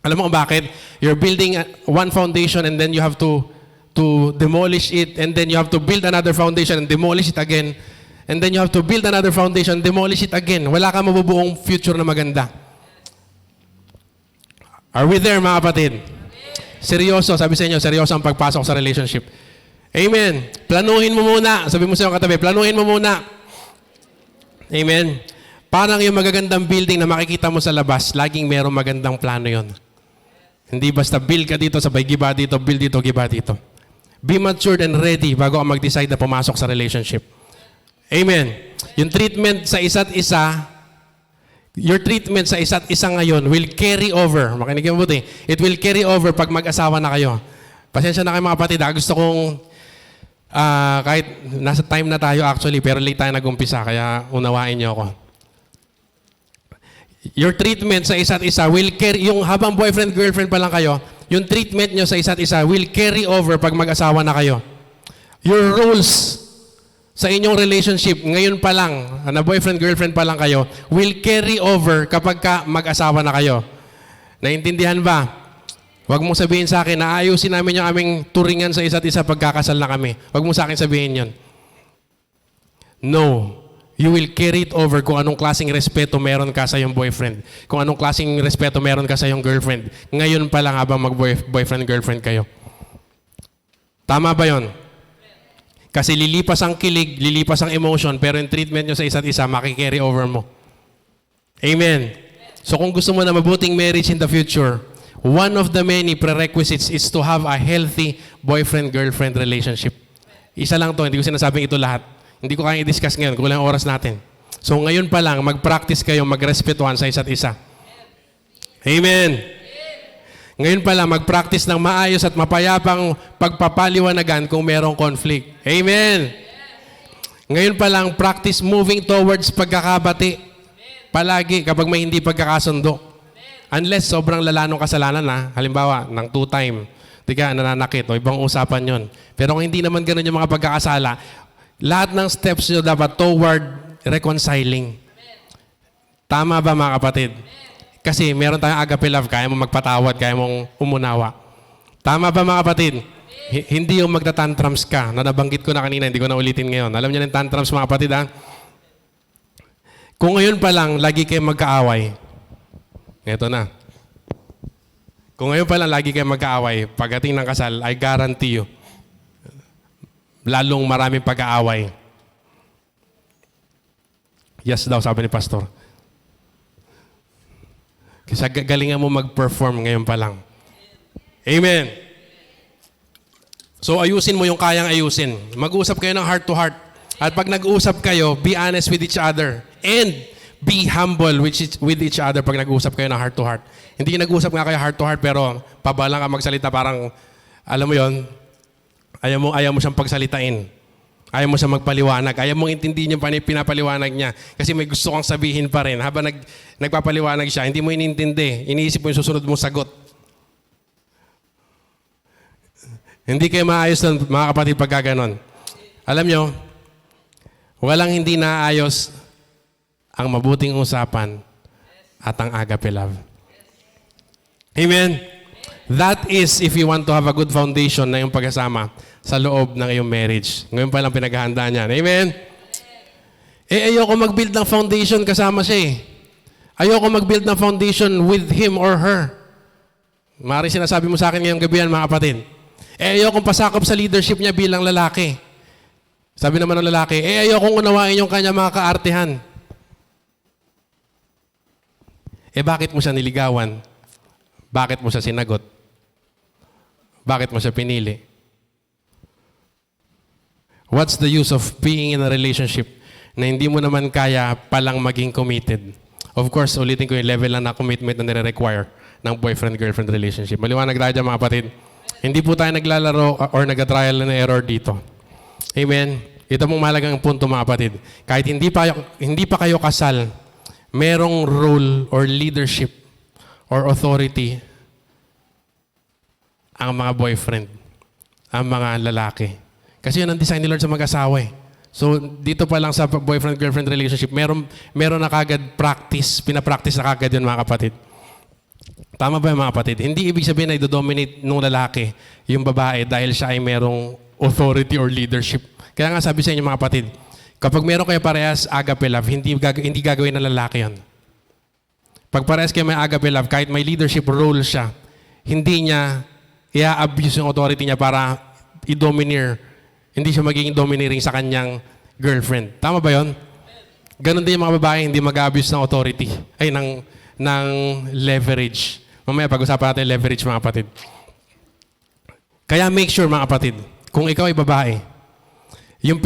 [SPEAKER 4] Alam mo kung bakit? You're building one foundation and then you have to demolish it, and then you have to build another foundation and demolish it again, and then you have to build another foundation and demolish it again. Wala kang mabubuong future na maganda. Are we there, mga kapatid? Seryoso, sabi sa inyo, seryoso ang pagpasok sa relationship. Amen. Planuhin mo muna. Sabi mo sa iyong katabi, planuhin mo muna. Amen. Parang yung magagandang building na makikita mo sa labas, laging merong magandang plano yon. Hindi basta build ka dito, sabay giba dito, build dito, giba dito. Be matured and ready bago ka mag-decide na pumasok sa relationship. Amen. Yung treatment sa isa't isa, your treatment sa isa't isa ngayon will carry over. Makinig mo buti. It will carry over pag mag-asawa na kayo. Pasensya na kayo mga kapatid. Gusto kong, kahit nasa time na tayo actually, pero late tayo nag-umpisa, kaya unawain niyo ako. Your treatment sa isa't isa will carry, yung habang boyfriend, girlfriend pa lang kayo, yung treatment nyo sa isa't isa will carry over pag mag-asawa na kayo. Your roles sa inyong relationship, ngayon pa lang, na boyfriend, girlfriend pa lang kayo, will carry over kapag ka mag-asawa na kayo. Naintindihan ba? Huwag mong sabihin sa akin, naayusin namin yung aming turingan sa isa't isa pagkakasal na kami. Huwag mong sa akin sabihin yon. No. You will carry it over kung anong klaseng respeto meron ka sa iyong boyfriend. Kung anong klaseng respeto meron ka sa iyong girlfriend. Ngayon pa lang habang mag-boyfriend, girlfriend kayo. Tama ba yon? Kasi lilipas ang kilig, lilipas ang emotion, pero yung treatment nyo sa isa't isa, makikarry over mo. Amen. So kung gusto mo na mabuting marriage in the future, one of the many prerequisites is to have a healthy boyfriend-girlfriend relationship. Isa lang to, hindi ko sinasabing ito lahat. Hindi ko kaya i-discuss ngayon, kulang ang oras natin. So ngayon pa lang, mag-practice kayo, magrespetuhan sa isa't isa. Amen. Ngayon pa lang, mag-practice ng maayos at mapayapang pagpapaliwanagan kung merong conflict. Amen. Ngayon pa lang, practice moving towards pagkakabati. Palagi kapag may hindi pagkakasundo. Unless sobrang lala ng kasalanan na, halimbawa, ng 2-time, di ka nananakit o ibang usapan yon. Pero kung hindi naman ganun yung mga pagkakasala, lahat ng steps nyo dapat toward reconciling. Tama ba mga kapatid? Kasi meron tayong agape love, kaya mo magpatawad, kaya mong umunawa. Tama ba mga kapatid? Hindi yung magtatantrums ka, na nabanggit ko na kanina, hindi ko na ulitin ngayon. Alam niyo na yung tantrums mga kapatid ha? Kung ngayon pa lang, lagi kayo magkaaway. Ito na. Kung ngayon pa lang, lagi kayo magkaaway, pagdating ng kasal, I guarantee you, lalong maraming pag-aaway. Yes daw, sabi ni Pastor. Kasi galingan mo mag-perform ngayon pa lang. Amen. So ayusin mo yung kayang ayusin. Mag-usap kayo ng heart to heart. At pag nag-usap kayo, be honest with each other. And be humble with each other pag nag-usap kayo ng heart to heart. Hindi nag-usap nga kayo heart to heart, pero pabalang ka magsalita parang, alam mo yon, ayaw mo siyang pagsalitain. Ayaw mo siyang magpaliwanag. Ayaw mong intindihin yung pinapaliwanag niya. Kasi may gusto kang sabihin pa rin. Habang nagpapaliwanag siya, hindi mo inintindi. Iniisip mo yung susunod mong sagot. Hindi kayo maayos nun, mga kapatid, pagka ganon. Alam nyo, walang hindi naayos ang mabuting usapan at ang agape love. Amen? That is if you want to have a good foundation na yung pagkasama sa loob ng iyong marriage. Ngayon pa lang pinaghahandaan niyan. Amen? Ayoko mag-build ng foundation kasama siya eh. Ayoko mag-build ng foundation with him or her. Maaaring sinasabi mo sa akin ngayong gabi yan, mga kapatid. Ayoko pasakop sa leadership niya bilang lalaki. Sabi naman ng lalaki, ayoko unawain yung kanya mga kaartehan. Bakit mo siya niligawan? Bakit mo siya sinagot? Bakit mo siya pinili? What's the use of being in a relationship na hindi mo naman kaya palang maging committed? Of course, ulitin ko yung level lang na commitment na nire-require ng boyfriend-girlfriend relationship. Maliwanag tayo dyan mga kapatid. Hindi po tayo naglalaro or nag-trial and error dito. Amen? Ito pong mahalagang punto mga kapatid. Kahit hindi pa kayo kasal, merong role or leadership or authority ang mga boyfriend, ang mga lalaki. Kasi yun ang design ni Lord sa mag-asawa eh. So, dito pa lang sa boyfriend-girlfriend relationship, meron na kagad practice, pinapractice na kagad yun mga kapatid. Tama ba mga kapatid? Hindi ibig sabihin na i-dominate nung lalaki yung babae dahil siya ay merong authority or leadership. Kaya nga sabi sa inyo mga kapatid, kapag meron kayo parehas agape love, hindi gagawin ng lalaki yan. Pag parehas kayo may agape love, kahit may leadership role siya, hindi niya i-abuse yung authority niya para i-domineer Hindi siya magiging domineering sa kanyang girlfriend. Tama ba yon? Ganon din yung mga babae, hindi mag-abuse ng authority. Ay, ng leverage. Mamaya pag-usapan natin leverage, mga kapatid. Kaya make sure, mga kapatid, kung ikaw ay babae, yung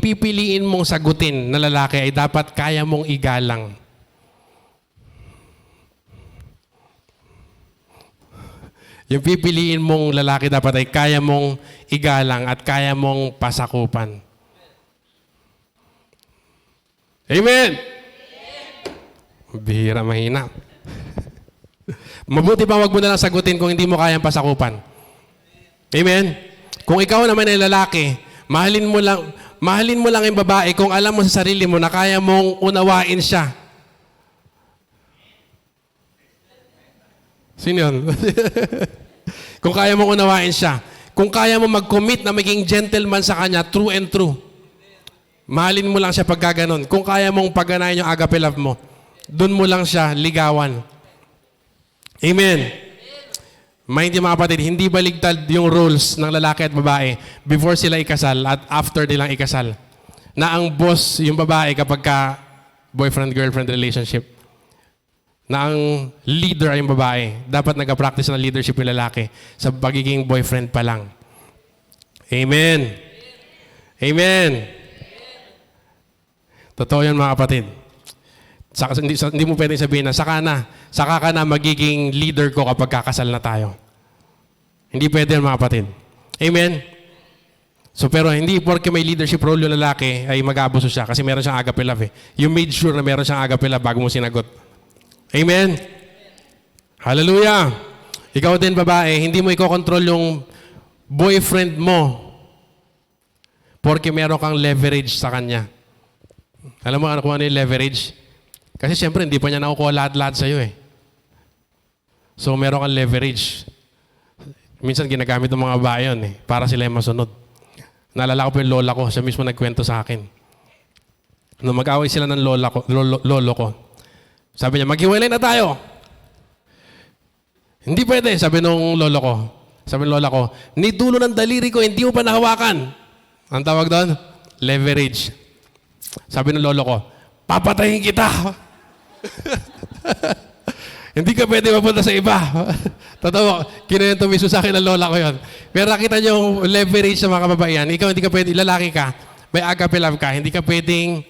[SPEAKER 4] pipiliin mong sagutin na lalaki ay dapat kaya mong igalang. Yung pipiliin mong lalaki dapat ay kaya mong igalang at kaya mong pasakupan. Amen! Bihira, mahina. Mabuti pa wag mo na lang sagutin kung hindi mo kayang pasakupan. Amen? Kung ikaw naman ay lalaki, mahalin mo lang yung babae kung alam mo sa sarili mo na kaya mong unawain siya. Sino yun? Kung kaya mong unawain siya. Kung kaya mo mag-commit na maging gentleman sa kanya, true and true. Mahalin mo lang siya pag gaganon. Kung kaya mong pagganahin yung agape love mo, dun mo lang siya ligawan. Amen. Mind yung mga kapatid, hindi baligtad yung roles ng lalaki at babae before sila ikasal at after nilang ikasal. Na ang boss yung babae kapag ka boyfriend-girlfriend relationship. Na ang leader ay yung babae. Dapat nag-practice ng leadership yung lalaki sa pagiging boyfriend pa lang. Amen. Amen. Totoo yan, mga kapatid. Hindi mo pwede sabihin na, saka ka na magiging leader ko kapag kakasal na tayo. Hindi pwede yan, mga kapatid. Amen? So, pero hindi porke may leadership role yung lalaki ay mag-aabuso siya kasi meron siyang agape love eh. You made sure na meron siyang agape love bago mo sinagot. Amen? Hallelujah! Ikaw din, babae, hindi mo ikokontrol yung boyfriend mo porke meron kang leverage sa kanya. Alam mo kung ano yung leverage? Kasi siyempre, hindi pa niya nakukuha lahat-lahat sa'yo eh. So, meron kang leverage. Minsan, ginagamit ng mga babae yun eh, para sila yung masunod. Naalala ko po yung lola ko, siya mismo nagkwento sa akin. Nung mag-away sila ng lolo ko, sabi niya, maghiwalay na tayo. Hindi pwede, sabi nung lolo ko. Sabi ng lola ko, ni dulo ng daliri ko, hindi mo pa nahawakan. Ang tawag doon? Leverage. Sabi ng lolo ko, papatayin kita. Hindi ka pwede mapunta sa iba. Totoo, kinento mismo sa akin ng lola ko yon. Pero nakita niyo yung leverage sa mga kababaihan. Ikaw hindi ka pwede, lalaki ka, may agape love ka, hindi ka pwedeng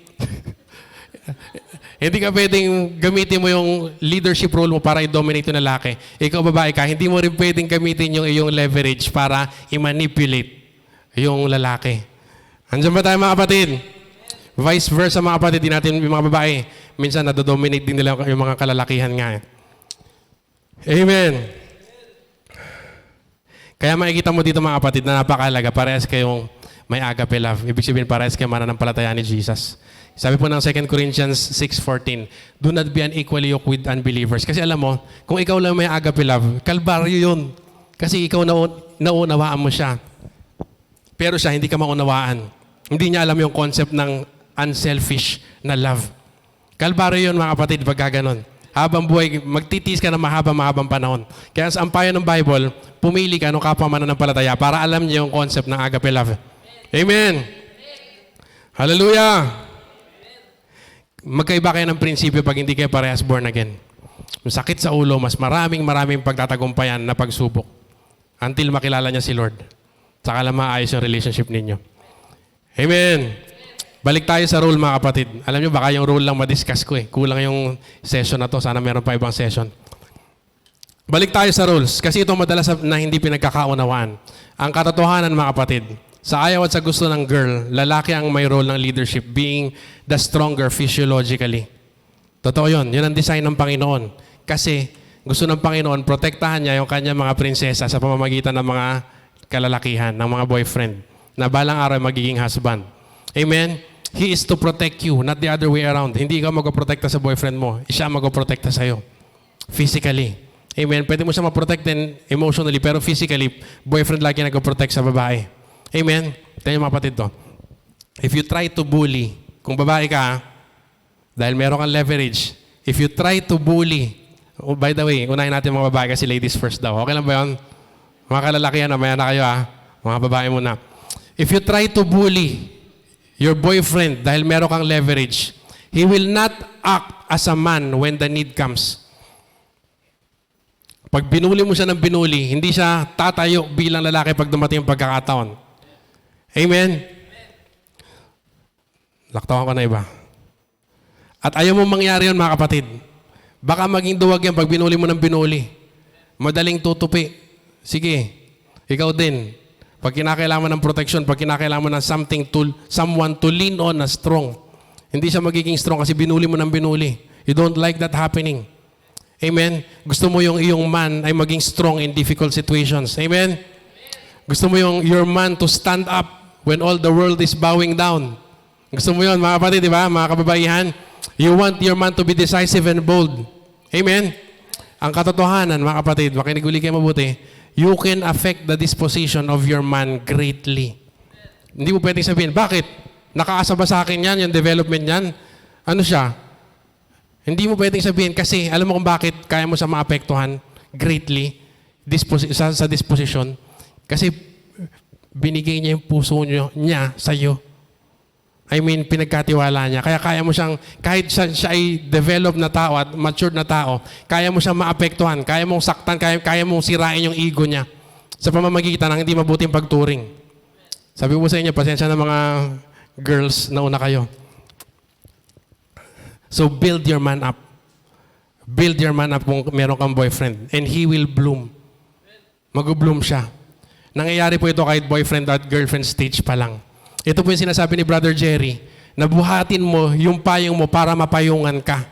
[SPEAKER 4] hindi ka pwedeng gamitin mo yung leadership role mo para i-dominate yung lalaki. Ikaw babae ka, hindi mo rin pwedeng gamitin yung iyong leverage para i-manipulate yung lalaki. Andiyan ba tayo, mga kapatid? Vice versa, mga kapatid, din natin yung mga babae. Minsan nado-dominate din nila yung mga kalalakihan nga. Amen. Kaya makikita mo dito, mga kapatid, na napakahalaga. Parehas kayong may agape love. Ibig sabihin, parehas kayo mananampalataya ni Jesus. Sabi po ng 2 Corinthians 6:14, do not be unequally yoked with unbelievers. Kasi alam mo, kung ikaw lang may agape love, kalbaryo yun. Kasi ikaw naunawaan mo siya. Pero siya, hindi ka maunawaan. Hindi niya alam yung concept ng unselfish na love. Kalbaryo yun, mga kapatid, pag gaganon. Habang buhay, magtitiis ka ng mahabang panahon. Kaya sa ampayan ng Bible, pumili ka ng kapwa mananampalataya para alam niyo yung concept ng agape love. Amen. Hallelujah. Magkaiba kayo ng prinsipyo pag hindi kayo parehas born again. Masakit sa ulo, mas maraming pagtatagumpayan na pagsubok until makilala niya si Lord. Saka lang maayos yung relationship ninyo. Amen. Balik tayo sa rule, mga kapatid. Alam nyo, baka yung rule lang madiscuss ko eh. Kulang yung session na to. Sana meron pa ibang session. Balik tayo sa rules. Kasi ito madalas na hindi pinagkakaunawaan. Ang katotohanan, mga kapatid, sa ayaw at sa gusto ng girl, lalaki ang may role ng leadership, being the stronger physiologically. Totoo yun. Yun ang design ng Panginoon. Kasi gusto ng Panginoon, protektahan niya yung kanyang mga prinsesa sa pamamagitan ng mga kalalakihan, ng mga boyfriend, na balang araw magiging husband. Amen? He is to protect you, not the other way around. Hindi ikaw mag-protekta sa boyfriend mo. Siya mag-protekta sa'yo. Physically. Amen? Pwede mo siya ma-protect din emotionally, pero physically, boyfriend lagi nag-protect sa babae. Amen? Ito yung mga kapatid to. If you try to bully, kung babae ka, dahil meron kang leverage, if you try to bully, oh, by the way, unahin natin mga babae kasi ladies first daw. Okay lang ba yun? Mga kalalakihan, namaya na kayo mga babae muna. If you try to bully your boyfriend dahil meron kang leverage, he will not act as a man when the need comes. Pag binuli mo siya ng binuli, hindi siya tatayo bilang lalaki pag dumating ang pagkakataon. Amen? Laktawan ko na iba. At ayaw mo mangyari yun, mga kapatid. Baka maging duwag yan pag binuli mo ng binuli. Madaling tutupi. Sige, ikaw din. Pag kinakailangan ng protection, pag kinakailangan ng someone to lean on na strong, hindi siya magiging strong kasi binuli mo ng binuli. You don't like that happening. Amen? Gusto mo yung iyong man ay maging strong in difficult situations. Amen? Gusto mo yung your man to stand up when all the world is bowing down. Gusto mo yun, mga kapatid, di ba? Mga kababaihan, you want your man to be decisive and bold. Amen? Ang katotohanan, mga kapatid, makinig kayo mabuti, you can affect the disposition of your man greatly. Hindi mo pwedeng sabihin, bakit? Nakaasa ba sa akin yan, yung development yan? Ano siya? Hindi mo pwedeng sabihin kasi alam mo kung bakit kaya mo siya maapektuhan greatly sa disposition. Kasi binigay niya yung puso niya sa iyo. I mean, pinagkatiwala niya. Kaya mo siyang, kahit siya ay developed na tao at matured na tao, kaya mo siyang maapektuhan, kaya mong saktan, kaya mong sirain yung ego niya sa pamamagitan ng hindi mabuting pagturing. Sabi ko sa inyo, pasensya na mga girls na una kayo. So build your man up. Build your man up kung meron kang boyfriend. And he will bloom. Mag-bloom siya. Nangyayari po ito kahit boyfriend at girlfriend stage pa lang. Ito po yung sinasabi ni Brother Jerry, na buhatin mo yung payong mo para mapayungan ka.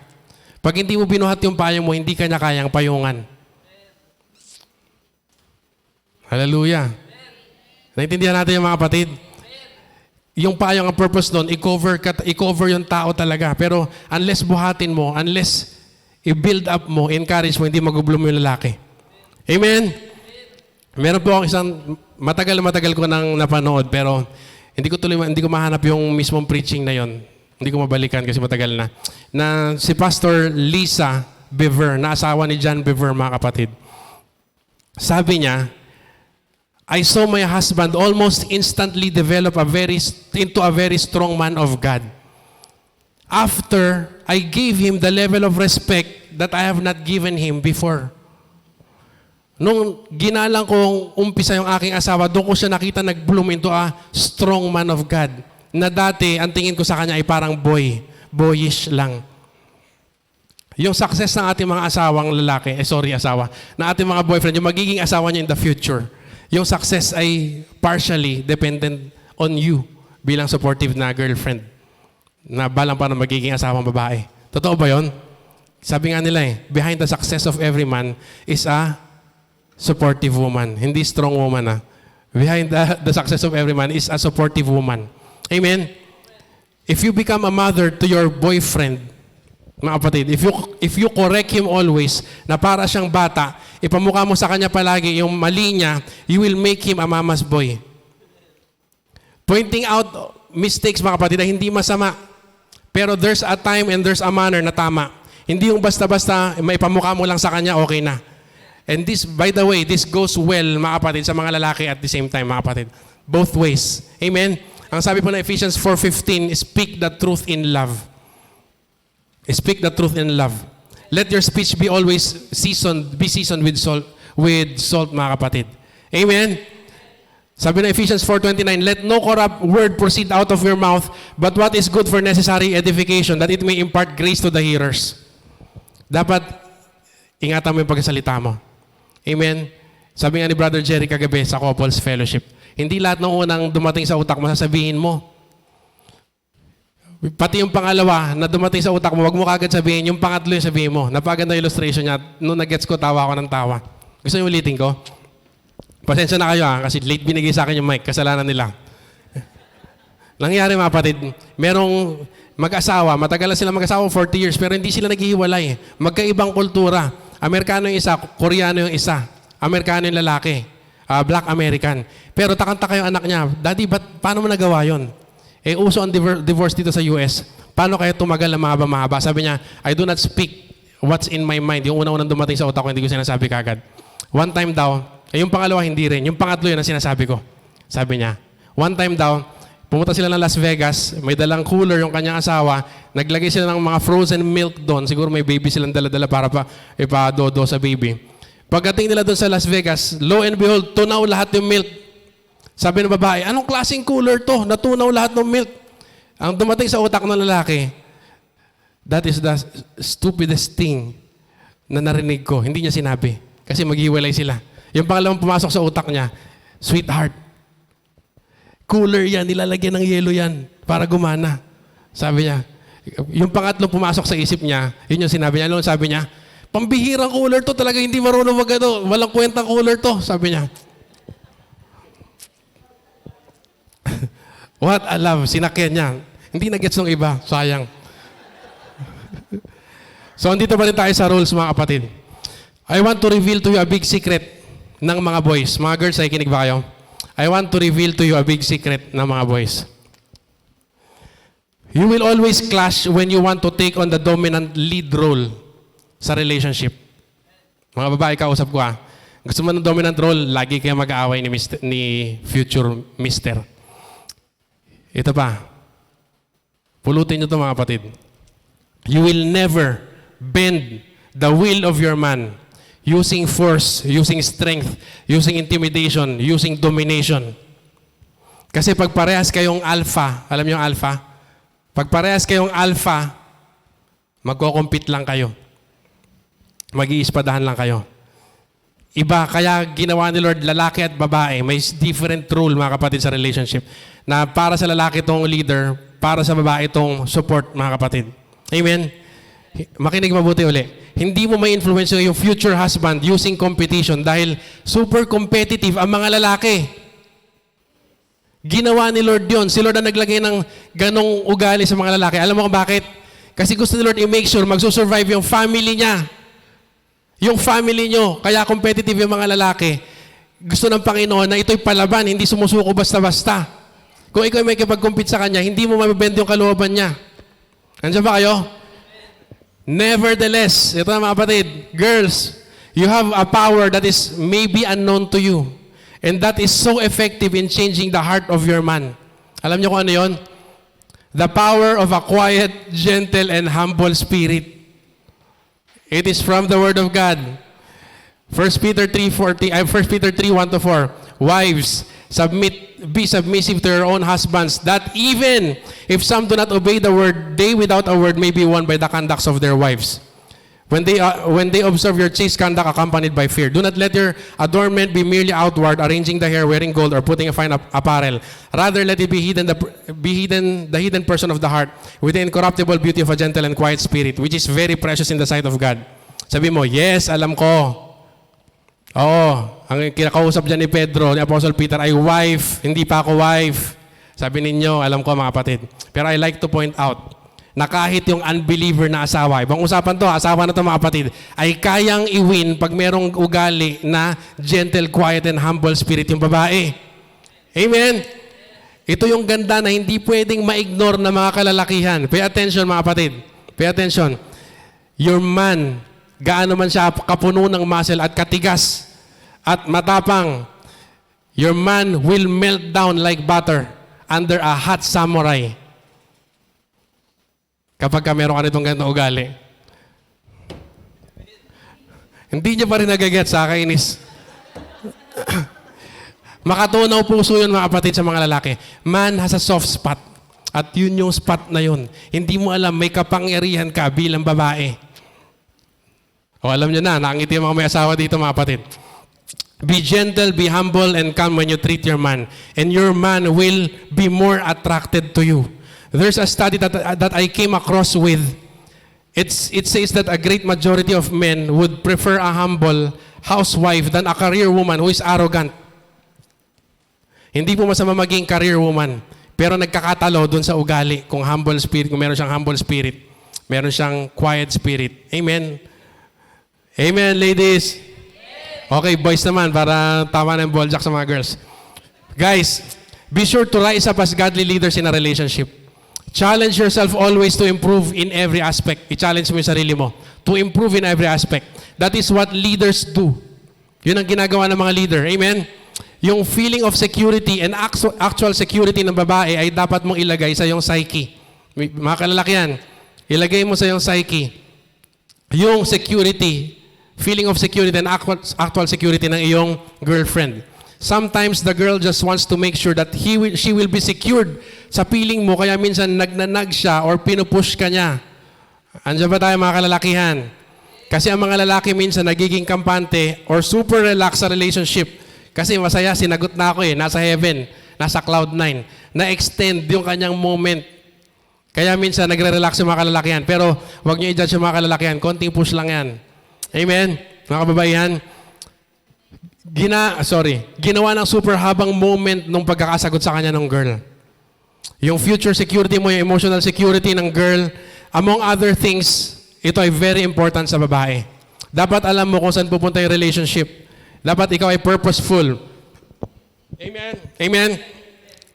[SPEAKER 4] Pag hindi mo binuhat yung payong mo, hindi ka niya kayang payungan. Hallelujah. Naintindihan natin yung mga kapatid? Yung payong ang purpose doon, i-cover yung tao talaga. Pero unless buhatin mo, unless i-build up mo, encourage mo, hindi mag-bloom yung lalaki. Amen? Meron po akong isang, matagal ko nang napanood, pero hindi ko mahanap yung mismong preaching na yon. Hindi ko mabalikan kasi matagal na. Na si Pastor Lisa Bever, na asawa ni John Bever, mga kapatid. Sabi niya, I saw my husband almost instantly develop into a very strong man of God. After I gave him the level of respect that I have not given him before. Nung ginalang kong umpisa yung aking asawa, doon ko siya nakita nag-bloom into a strong man of God. Na dati, ang tingin ko sa kanya ay parang boyish lang. Yung success ng ating mga asawang lalaki, na ating mga boyfriend, yung magiging asawa niya in the future, yung success ay partially dependent on you bilang supportive na girlfriend na balang pa na magiging asawang babae. Totoo ba yun? Sabi nga nila behind the success of every man is a supportive woman. Hindi strong woman. Behind the success of every man is a supportive woman. Amen? If you become a mother to your boyfriend, mga kapatid, if you correct him always, na para siyang bata, ipamukha mo sa kanya palagi yung mali niya, you will make him a mama's boy. Pointing out mistakes, mga kapatid, ay hindi masama. Pero there's a time and there's a manner na tama. Hindi yung basta-basta maipamukha mo lang sa kanya, okay na. And this, by the way, this goes well, mga kapatid, sa mga lalaki at the same time, mga kapatid. Both ways. Amen? Ang sabi po na Ephesians 4:15, speak the truth in love. Speak the truth in love. Let your speech be always seasoned with salt, mga kapatid. Amen? Sabi na Ephesians 4:29, let no corrupt word proceed out of your mouth, but what is good for necessary edification, that it may impart grace to the hearers. Dapat, ingatan mo yung pagkasalita mo. Amen? Sabi nga ni Brother Jerry kagabi sa Couples Fellowship, hindi lahat ng unang dumating sa utak mo, sasabihin mo. Pati yung pangalawa na dumating sa utak mo, wag mo kagad sabihin, yung pangatlo yung sabihin mo. Napaganda illustration niya. Nung nag-gets ko, tawa ako ng tawa. Gusto niyo ulitin ko? Pasensya na kayo kasi late binigay sa akin yung mic. Kasalanan nila. Nangyari mga kapatid, merong mag-asawa, matagal na sila mag-asawa, 40 years, pero hindi sila naghihiwalay. Magkaibang kultura. Amerikano yung isa, Koreano yung isa. Amerikano yung lalaki. Black American. Pero takang-taka yung anak niya, Daddy, paano mo nagawa yun? Uso ang divorce dito sa US. Paano kaya tumagal na mahaba-mahaba? Sabi niya, I do not speak what's in my mind. Yung unang dumating sa utak ko, hindi ko sinasabi kagad. One time daw, yung pangalawa hindi rin. Yung pangatlo yun ang sinasabi ko. Sabi niya, One time daw, pumunta sila ng Las Vegas, may dalang cooler yung kanyang asawa, naglagay sila ng mga frozen milk doon, siguro may baby silang dala-dala para ipa-dodo sa baby. Pagdating nila doon sa Las Vegas, lo and behold, tunaw lahat yung milk. Sabi ng babae, anong klaseng cooler to? Natunaw lahat ng milk. Ang dumating sa utak ng lalaki, that is the stupidest thing na narinig ko. Hindi niya sinabi. Kasi maghiwalay sila. Yung pangalawang pumasok sa utak niya, sweetheart, cooler yan, nilalagyan ng yelo yan para gumana. Sabi niya. Yung pangatlong pumasok sa isip niya, yun yung sinabi niya. Ano sabi niya? Pambihirang cooler to, talaga hindi marunong magano. Walang kwentang cooler to, sabi niya. What a love, sinakyan niya. Hindi na-gets ng iba, sayang. So, andito pa rin tayo sa rules, mga kapatid. I want to reveal to you a big secret ng mga boys. Mga girls, nakikinig ba kayo? I want to reveal to you a big secret ng mga boys. You will always clash when you want to take on the dominant lead role sa relationship. Mga babae, kausap ko Gusto mo ng dominant role, lagi kayo mag-aaway ni future mister. Ito pa. Pulutin nyo ito, mga kapatid. You will never bend the will of your man using force, using strength, using intimidation, using domination. Kasi pag parehas kayong alpha, alam niyo yung alpha? Pag parehas kayong alpha, magko-compete lang kayo. Mag-iispadahan lang kayo. Iba, kaya ginawa ni Lord lalaki at babae. May different rule, mga kapatid, sa relationship. Na para sa lalaki itong leader, para sa babae itong support, mga kapatid. Amen? Makinig mabuti uli. Hindi mo may influence yung future husband using competition dahil super competitive ang mga lalaki. Ginawa ni Lord yun. Si Lord ang naglagay ng ganong ugali sa mga lalaki. Alam mo kung bakit? Kasi gusto ni Lord i-make sure magsusurvive yung family niya. Yung family nyo. Kaya competitive yung mga lalaki. Gusto ng Panginoon na ito'y palaban, hindi sumusuko basta-basta. Kung ikaw may kapag-compete sa Kanya, hindi mo mabibend yung kalooban niya. Nandiyan ba kayo? Nevertheless, ito na mga kapatid, girls, you have a power that is maybe unknown to you. And that is so effective in changing the heart of your man. Alam niyo kung ano yun? The power of a quiet, gentle, and humble spirit. It is from the Word of God. 1 Peter 3:1-4. Wives, be submissive to your own husbands, that even if some do not obey the word, they without a word may be won by the conducts of their wives. When they observe your chaste conduct accompanied by fear, do not let your adornment be merely outward, arranging the hair, wearing gold, or putting a fine apparel. Rather, let it be the hidden person of the heart, with the incorruptible beauty of a gentle and quiet spirit, which is very precious in the sight of God. Sabi mo, yes, alam ko. Oo, ang kinakausap dyan ni Pedro, ni Apostle Peter, ay wife, hindi pa ako wife. Sabi ninyo, alam ko mga kapatid. Pero I like to point out, na kahit yung unbeliever na asawa, ibang usapan to, asawa na to mga kapatid, ay kayang i-win pag merong ugali na gentle, quiet, and humble spirit yung babae. Amen? Ito yung ganda na hindi pwedeng ma-ignore ng mga kalalakihan. Pay attention mga kapatid. Pay attention. Your man, gaano man siya kapuno ng muscle at katigas at matapang, your man will melt down like butter under a hot samurai. Kapag meron ka nitong ganitong ugali. Hindi niya pa rin nagaget sa kainis. Makatunaw puso yun mga kapatid sa mga lalaki. Man has a soft spot. At yun yung spot na yun. Hindi mo alam, may kapangyarihan ka bilang babae. O alam niyo na, nakangiti yung mga may asawa dito mga kapatid. Be gentle, be humble, and calm when you treat your man. And your man will be more attracted to you. There's a study that I came across with. It says that a great majority of men would prefer a humble housewife than a career woman who is arrogant. Hindi po masama maging career woman, pero nagkakatalo doon sa ugali kung humble spirit, kung meron siyang humble spirit, meron siyang quiet spirit. Amen. Amen, ladies. Okay, boys naman, para tama na yung ball jack sa mga girls. Guys, be sure to rise up as godly leaders in a relationship. Challenge yourself always to improve in every aspect. I-challenge mo yung sarili mo. To improve in every aspect. That is what leaders do. Yun ang ginagawa ng mga leader. Amen? yung feeling of security and actual security ng babae ay dapat mong ilagay sa iyong psyche. Mga kalalakyan, ilagay mo sa iyong psyche yung security, feeling of security and actual security ng iyong girlfriend. Sometimes the girl just wants to make sure that she will be secured sa feeling mo, kaya minsan nagnanag siya or pinupush ka niya. Andiyan ba tayo mga kalalakihan? Kasi ang mga lalaki minsan nagiging kampante or super relaxed sa relationship. Kasi masaya, sinagot na ako nasa heaven, nasa cloud 9. Na-extend yung kanyang moment. Kaya minsan nagre-relax yung mga kalalakihan. Pero huwag niyo i-judge yung mga kalalakihan, konting push lang yan. Amen? Mga kababaihan, ginawa ng super habang moment nung pagkakasagot sa kanya ng girl. Yung future security mo, yung emotional security ng girl, among other things, ito ay very important sa babae. Dapat alam mo kung saan pupunta yung relationship. Dapat ikaw ay purposeful. Amen? Amen?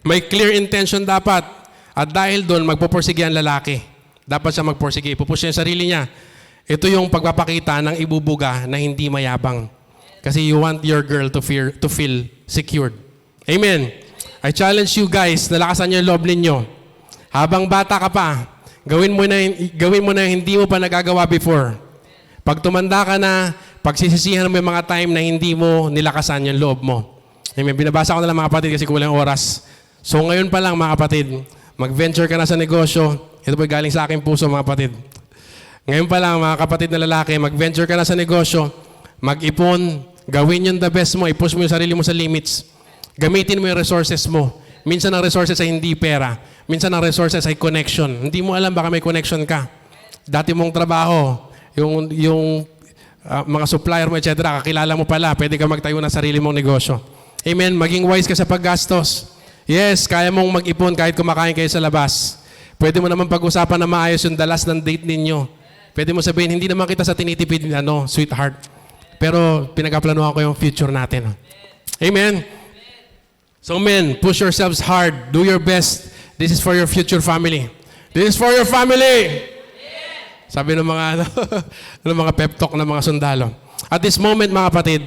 [SPEAKER 4] May clear intention dapat. At dahil doon, magpupursige ang lalaki. Dapat siya magpursige. Ipupush niya yung sarili niya. Ito yung pagpapakita ng ibubuga na hindi mayabang. Kasi you want your girl to feel secured. Amen? I challenge you guys, nalakasan niyo yung loob ninyo. Habang bata ka pa, gawin mo na yung hindi mo pa nagagawa before. Pag tumanda ka na, pagsisisihan mo yung mga time na hindi mo nilakasan yung loob mo. Amen. Binabasa ko na lang mga kapatid kasi kulang oras. So ngayon pa lang mga kapatid, mag-venture ka na sa negosyo. Ito po galing sa aking puso mga kapatid. Ngayon pa lang mga kapatid na lalaki, mag-venture ka na sa negosyo. Mag-ipon, gawin yung the best mo, i-push mo yung sarili mo sa limits. Gamitin mo yung resources mo. Minsan ang resources ay hindi pera. Minsan ang resources ay connection. Hindi mo alam baka may connection ka. Dati mong trabaho, yung mga supplier mo, etc., kakilala mo pala, pwede ka magtayo ng sarili mong negosyo. Amen? Maging wise ka sa paggastos. Yes, kaya mong mag-ipon kahit kumakain kayo sa labas. Pwede mo naman pag-usapan na maayos yung dalas ng date ninyo. Pwede mo sabihin, hindi naman kita sa tinitipid, sweetheart. Pero pinagkaplanuhan ko yung future natin. Amen? So men, push yourselves hard. Do your best. This is for your future family. This is for your family. Sabi ng mga, ng mga pep talk ng mga sundalo. At this moment, mga kapatid,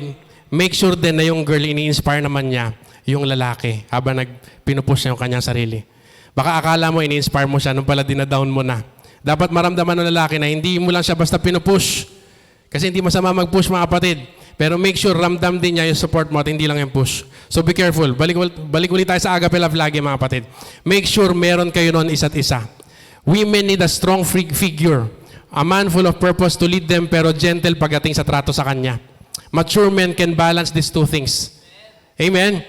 [SPEAKER 4] make sure din na yung girl ini-inspire naman niya yung lalaki habang pinupush niya yung kanyang sarili. Baka akala mo ini-inspire mo siya nung pala dinadown mo na. Dapat maramdaman ng lalaki na hindi mo lang siya basta pinupush. Kasi hindi masama mag-push mga kapatid. Pero make sure ramdam din niya yung support mo at hindi lang yung push. So be careful. Balik ulit tayo sa Agape Love lagi mga kapatid. Make sure meron kayo noon isa't isa. Women need a strong figure. A man full of purpose to lead them pero gentle pagdating sa trato sa kanya. Mature men can balance these two things. Amen?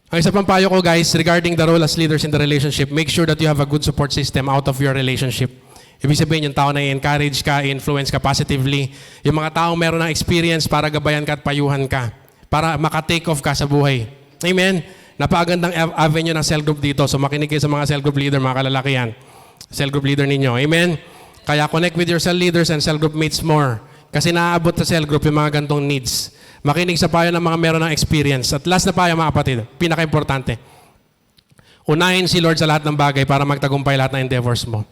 [SPEAKER 4] Ang isa pang payo ko guys, regarding the role as leaders in the relationship, make sure that you have a good support system out of your relationship. Ibig sabihin, yung tao na i-encourage ka, i-influence ka positively. Yung mga taong meron ng experience para gabayan ka at payuhan ka. Para maka-take off ka sa buhay. Amen? Napakagandang avenue ng cell group dito. So makinig kayo sa mga cell group leader, mga kalalakihan. Cell group leader ninyo. Amen? Kaya connect with your cell leaders and cell group mates more. Kasi naaabot sa cell group yung mga gantong needs. Makinig sa payo ng mga meron ng experience. At last na payo mga kapatid, pinaka-importante. Unahin si Lord sa lahat ng bagay para magtagumpay lahat ng endeavors mo.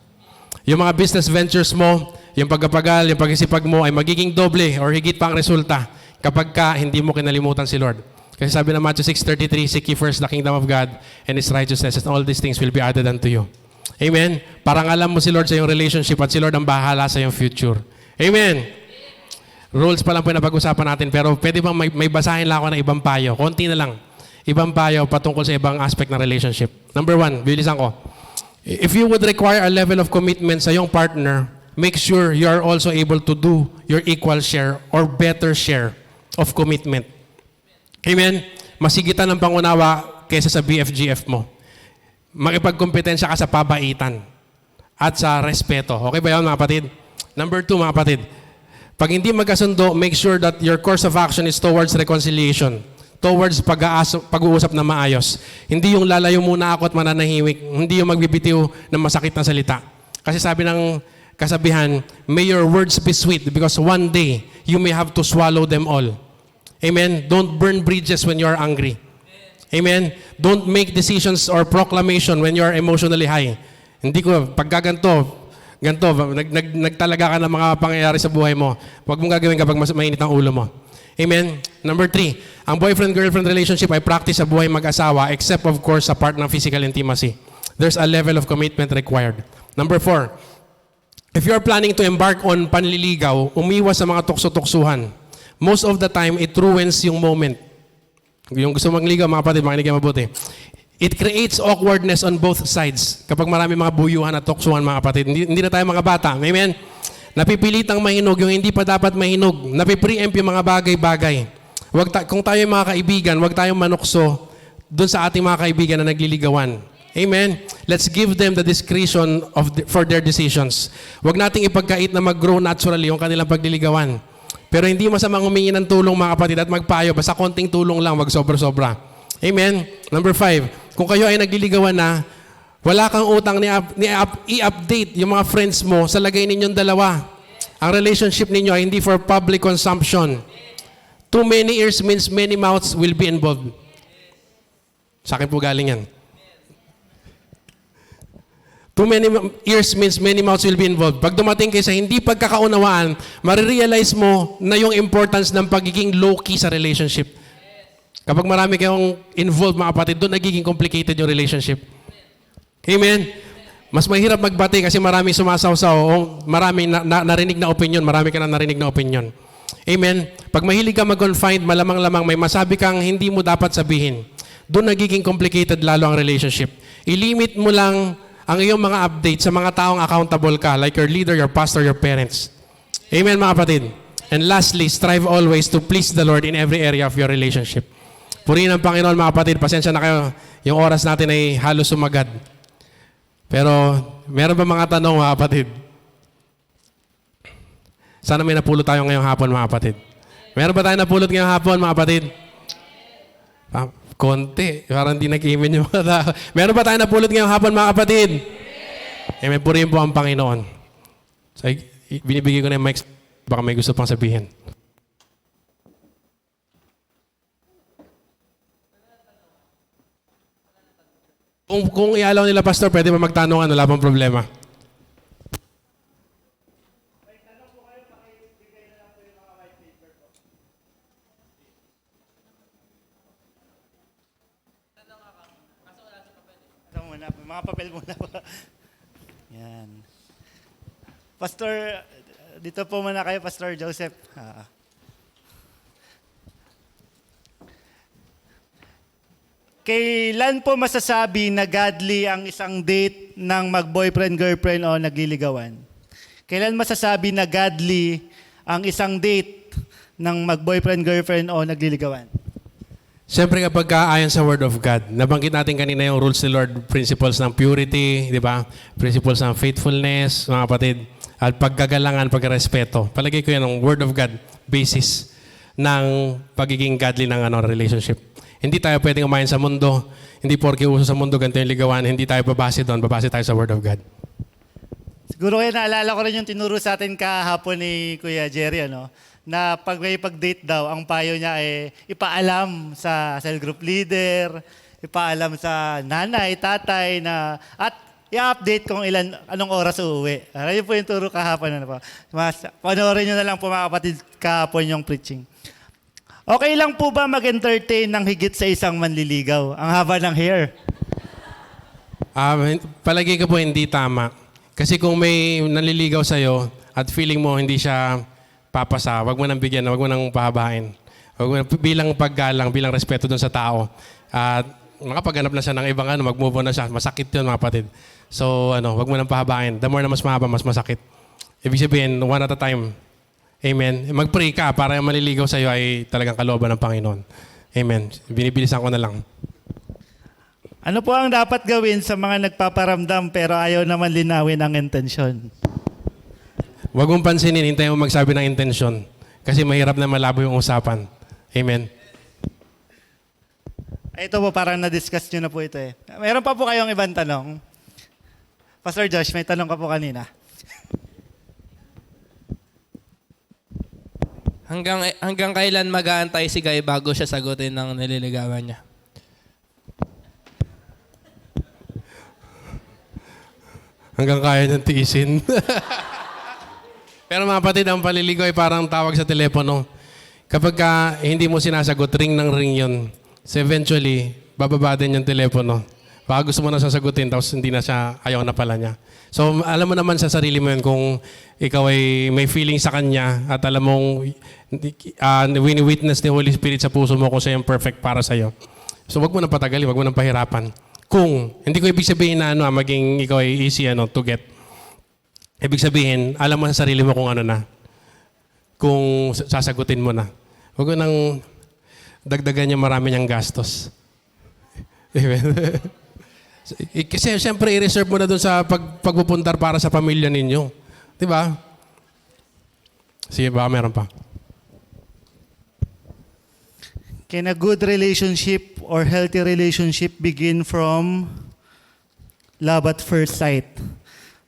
[SPEAKER 4] Yung mga business ventures mo, yung pagkapagal, yung pag-isipag mo ay magiging doble or higit pa ang resulta kapag ka hindi mo kinalimutan si Lord. Kasi sabi ng Matthew 6:33, seek ye first the kingdom of God and His righteousness and all these things will be added unto you. Amen? Parang alam mo si Lord sa iyong relationship at si Lord ang bahala sa iyong future. Amen? Rules pa lang po na pag-usapan natin pero pwede bang may basahin lang ako ng ibang payo? Konti na lang. Ibang payo patungkol sa ibang aspect ng relationship. Number 1, bilisan ko. If you would require a level of commitment sa iyong partner, make sure you are also able to do your equal share or better share of commitment. Amen? Masigitan ng pangunawa kaysa sa BFGF mo. Makipagkompetensya ka sa pabaitan at sa respeto. Okay ba yun mga kapatid? Number 2 mga kapatid, pag hindi magkasundo, make sure that your course of action is towards reconciliation, towards pag-uusap na maayos. Hindi yung lalayo muna ako at mananahimik, hindi yung magbibitiw ng masakit na salita. Kasi sabi ng kasabihan, may your words be sweet because one day you may have to swallow them all. Amen? Don't burn bridges when you are angry. Amen? Don't make decisions or proclamation when you are emotionally high. Hindi ko, pagkaganto, nagtalaga ka ng mga pangyayari sa buhay mo. Huwag mong gagawin kapag mainit ang ulo mo. Amen? Number 3, ang boyfriend-girlfriend relationship ay practice sa buhay mag-asawa except of course sa part ng physical intimacy. There's a level of commitment required. Number 4, if you're planning to embark on panliligaw, umiwas sa mga tukso-tuksuhan. Most of the time, it ruins yung moment. Yung gusto mangligaw, mga kapatid, makinig kayo mabuti. It creates awkwardness on both sides. Kapag marami mga buyuhan at tuksuhan, mga kapatid, hindi na tayo mga bata. Amen? Napipilitang mahinog yung hindi pa dapat mahinog. Napipreempt yung mga bagay-bagay. Kung tayo yung mga kaibigan, huwag tayong manukso dun sa ating mga kaibigan na nagliligawan. Amen? Let's give them the discretion for their decisions. Huwag nating ipagkait na mag-grow naturally yung kanilang pagliligawan. Pero hindi masamang humingi ng tulong, mga kapatid, at magpayo. Basta konting tulong lang, wag sobra-sobra. Amen? Number 5, kung kayo ay nagliligawan na, wala kang utang i-update yung mga friends mo sa lagay ninyong dalawa. Ang relationship ninyo ay hindi for public consumption. Too many ears means many mouths will be involved. Sa akin po galing yan. Too many ears means many mouths will be involved. Pag dumating kayo sa hindi pagkakaunawaan, marirealize mo na yung importance ng pagiging low-key sa relationship. Kapag marami kayong involved, mga kapatid, doon nagiging complicated yung relationship. Amen? Mas mahirap magbati kasi marami sumasawsaw o marami narinig na opinion, marami ka na narinig na opinion. Amen? Pag mahilig ka mag-confide, malamang-lamang may masabi kang hindi mo dapat sabihin. Doon nagiging complicated lalo ang relationship. I-limit mo lang ang iyong mga update sa mga taong accountable ka, like your leader, your pastor, your parents. Amen, mga kapatid? And lastly, strive always to please the Lord in every area of your relationship. Purihin ang Panginoon, mga kapatid. Pasensya na kayo. Yung oras natin ay halos sumagad. Pero, meron ba mga tanong, mga kapatid? Sana may napulot tayo ngayong hapon, mga kapatid. Meron ba tayo napulot ngayong hapon, mga kapatid? Konti. Parang hindi nag-amen yung mga tao. Meron ba tayo napulot ngayong hapon, mga kapatid? Amen. Purihin po ang Panginoon. So, binibigay ko na yung mic. Baka may gusto pang sabihin. Kung ialaw nila, Pastor, pwede ba magtanungan? Wala pang problema.
[SPEAKER 1] Mga papel muna po. Yan. Pastor, dito po muna kayo, Pastor Joseph. Kailan po masasabi na godly ang isang date ng mag-boyfriend-girlfriend o nagliligawan? Kailan masasabi na godly ang isang date ng mag-boyfriend-girlfriend o nagliligawan?
[SPEAKER 4] Siyempre kapag ayon sa Word of God, nabanggit natin kanina yung rules ni Lord, principles ng purity, di ba? Principles ng faithfulness, mga kapatid, at pagkagalangan, pagrespeto. Palagay ko yan ang Word of God, basis ng pagiging godly ng relationship. Hindi tayo pwedeng umayon sa mundo, hindi porke uso sa mundo, ganito yung ligawan, hindi tayo babase doon, babase tayo sa Word of God.
[SPEAKER 1] Siguro kaya naalala ko rin yung tinuro sa atin kahapon ni Kuya Jerry, ano? Na pag may pag-date daw, ang payo niya ay ipaalam sa cell group leader, ipaalam sa nanay, tatay, na, at i-update kung anong oras uuwi. Yun po yung turo kahapon. Ano po. Panoorin nyo na lang po, mga kapatid, kahapon yung preaching. Okay lang po ba mag-entertain ng higit sa isang manliligaw? Ang haba ng hair.
[SPEAKER 4] Palagi ko po hindi tama. Kasi kung may nanliligaw sa'yo at feeling mo hindi siya papasa, wag mo nang bigyan, wag mo nang pahabain. Wag mo bilang paggalang, bilang respeto dun sa tao. At makapaghanap na siya ng ibang mag-move on na siya. Masakit yun, mga kapatid. So, wag mo nang pahabain. The more na mas mahaba, mas masakit. Ibig sabihin, one at a time. Amen. Mag-pray ka para yung maliligaw sa'yo ay talagang kalooban ng Panginoon. Amen. Binibilisan ko na lang.
[SPEAKER 1] Ano po ang dapat gawin sa mga nagpaparamdam pero ayaw naman linawin ang intensyon?
[SPEAKER 4] Huwag mong pansinin, hintayin mo magsabi ng intensyon. Kasi mahirap na malabo yung usapan. Amen.
[SPEAKER 1] Ito po, parang na-discuss nyo na po ito eh. Meron pa po kayong ibang tanong? Pastor Josh, may tanong ka po kanina.
[SPEAKER 5] Hanggang kailan mag-aantay si Guy bago siya sagutin ng nililigawan niya?
[SPEAKER 4] Hanggang kaya niyang tiisin. Pero mga kapatid, ang paliligaw ay parang tawag sa telepono. Kapag hindi mo sinasagot, ring ng ring yun. So eventually, bababa din yung telepono. Baka gusto mo na sasagutin, tapos hindi na siya, ayaw na pala niya. So alam mo naman sa sarili mo yun kung ikaw ay may feeling sa kanya at alam mong wini-witness ni Holy Spirit sa puso mo kung siya yung perfect para sa'yo. So wag mo nang patagalin, wag mo nang pahirapan. Kung, hindi ko ibig sabihin na maging ikaw ay easy to get. Ibig sabihin, alam mo sa sarili mo kung ano na. Kung sasagutin mo na. Huwag mo nang dagdagan niya marami niyang gastos. Kasi siyempre i-reserve mo na doon sa pagpupuntar para sa pamilya ninyo. Di ba? Sige, baka meron pa.
[SPEAKER 1] Can a good relationship or healthy relationship begin from love at first sight?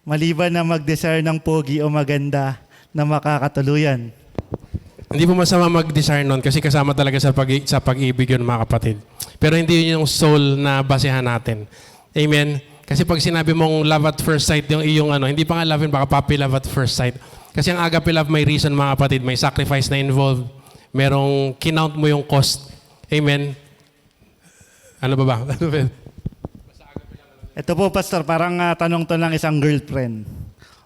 [SPEAKER 1] Maliban na mag-desire ng pogi o maganda na makakatuluyan.
[SPEAKER 4] Hindi po masama mag-desire nun kasi kasama talaga sa pag-ibig yun, mga kapatid. Pero hindi yun yung soul na basehan natin. Amen? Kasi pag sinabi mong love at first sight, yung iyong hindi pa nga love yun, baka puppy love at first sight. Kasi ang agape love may reason, mga kapatid, may sacrifice na involved. Merong kinount mo yung cost. Amen? Ano ba?
[SPEAKER 1] Ito po, Pastor, parang tanong to ng isang girlfriend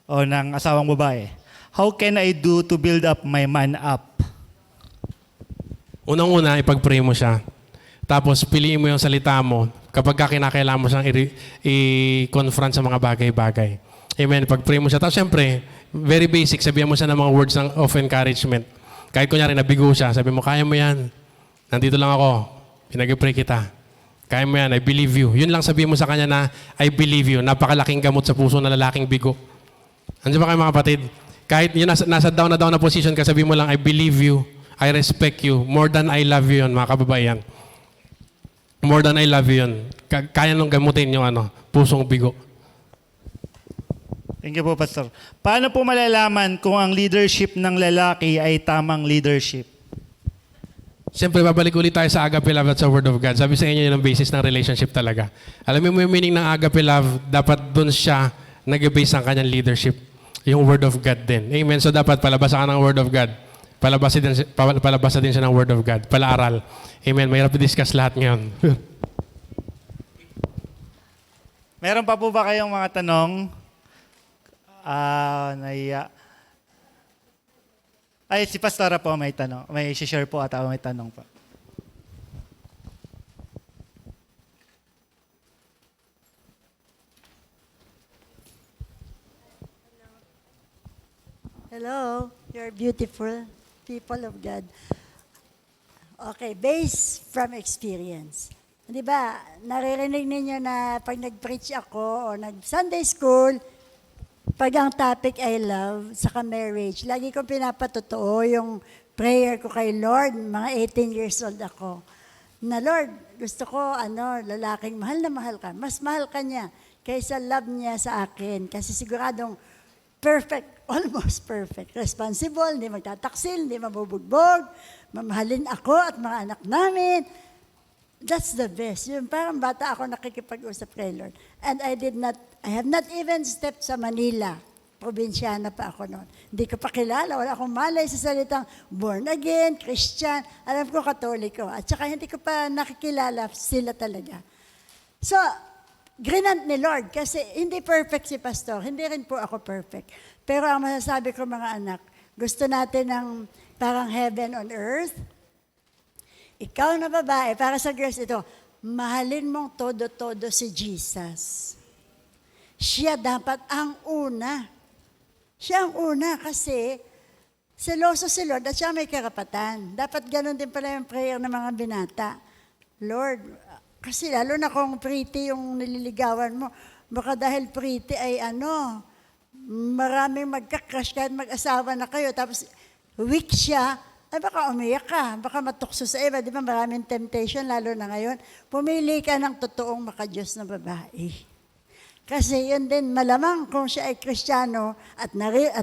[SPEAKER 1] o ng asawang babae. How can I do to build up my man up?
[SPEAKER 4] Unang-una, ipag-pray mo siya. Tapos, piliin mo yung salita mo kapag kinakailangan mo siyang i-confront sa mga bagay-bagay. Amen. Pag-pray mo siya. Tapos, syempre, very basic, sabihan mo siya ng mga words of encouragement. Kahit kunyari, nabigo siya, sabi mo, kaya mo yan. Nandito lang ako. Pinag-pray kita. Kaya mo yan, I believe you. Yun lang sabihin mo sa kanya na, I believe you. Napakalaking gamot sa puso na lalaking bigo. Andiyan ba kayo mga kapatid? Kahit yun, nasa down na position ka, sabihin mo lang, I believe you. I respect you. More than I love you yun, mga kababayan. More than I love you yun. Kaya nung gamutin yung pusong bigo.
[SPEAKER 1] Thank you po, Pastor. Paano po malalaman kung ang leadership ng lalaki ay tamang leadership?
[SPEAKER 4] Siyempre, babalik ulit tayo sa agape love at sa word of God. Sabi sa inyo yun ang basis ng relationship talaga. Alam mo yung meaning ng agape love, dapat dun siya nag-base ang kanyang leadership. Yung word of God din. Amen. So dapat palabasan ka ng word of God. Palabasa din siya ng word of God. Palaaral. Amen. Mahirap i-discuss lahat ngayon.
[SPEAKER 1] Meron pa po ba kayong mga tanong? Naiya. Ay, si Pastora po may tanong. May share po at may tanong pa.
[SPEAKER 6] Hello, you're beautiful people of God. Okay, based from experience. Di ba, naririnig ninyo na pag nag-preach ako o nag-Sunday school, pag ang topic I love, saka marriage, lagi kong pinapatotoo yung prayer ko kay Lord, mga 18 years old ako. Na Lord, gusto ko, lalaking mahal na mahal ka. Mas mahal ka niya kaysa love niya sa akin. Kasi siguradong perfect, almost perfect. Responsible, hindi magtataksil, hindi mabubugbog, mamahalin ako at mga anak namin. That's the best. Yung parang bata ako nakikipag-usap kay Lord. And I have not even stepped sa Manila. Probinsyana pa ako noon. Hindi ko pa kilala, wala akong malay sa salitang born again, Christian. Alam ko, Katoliko. At saka hindi ko pa nakikilala sila talaga. So, grinant ni Lord kasi hindi perfect si Pastor. Hindi rin po ako perfect. Pero ang masasabi ko mga anak, gusto natin ng parang heaven on earth. Ikaw na babae, para sa girls ito, mahalin mong todo-todo si Jesus. Siya dapat ang una. Siya ang una kasi seloso si Lord at siya may karapatan. Dapat ganun din pala yung prayer ng mga binata. Lord, kasi lalo na kung pretty yung nililigawan mo, baka dahil pretty ay maraming magka-crush kahit mag-asawa na kayo, tapos weak siya, ay baka umiyak ka, baka matukso sa iba. Di ba maraming temptation, lalo na ngayon. Pumili ka ng totoong makadiyos na babae. Kasi yun din, malamang kung siya ay Kristiyano at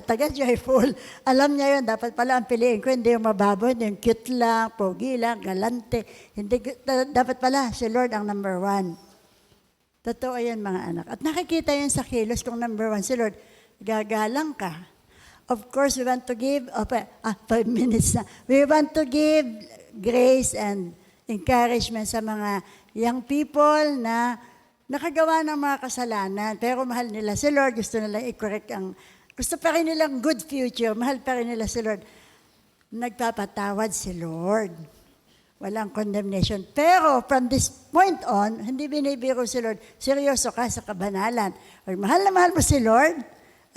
[SPEAKER 6] taga-joyful, alam niya yun, dapat pala ang piliin ko, hindi yung mababaw, hindi yung cute lang, pogi lang, galante. Hindi, dapat pala si Lord ang number one. Totoo yan mga anak. At nakikita yun sa kilos kung number one si Lord, gagalang ka. of course, we want to give, 5 minutes na. We want to give grace and encouragement sa mga young people na nakagawa ng mga kasalanan, pero mahal nila si Lord, gusto nilang i-correct gusto pa rin nilang good future, mahal pa rin nila si Lord. Nagpapatawad si Lord. Walang condemnation. Pero from this point on, hindi binibiro si Lord, seryoso ka sa kabanalan. Or mahal na mahal mo si Lord,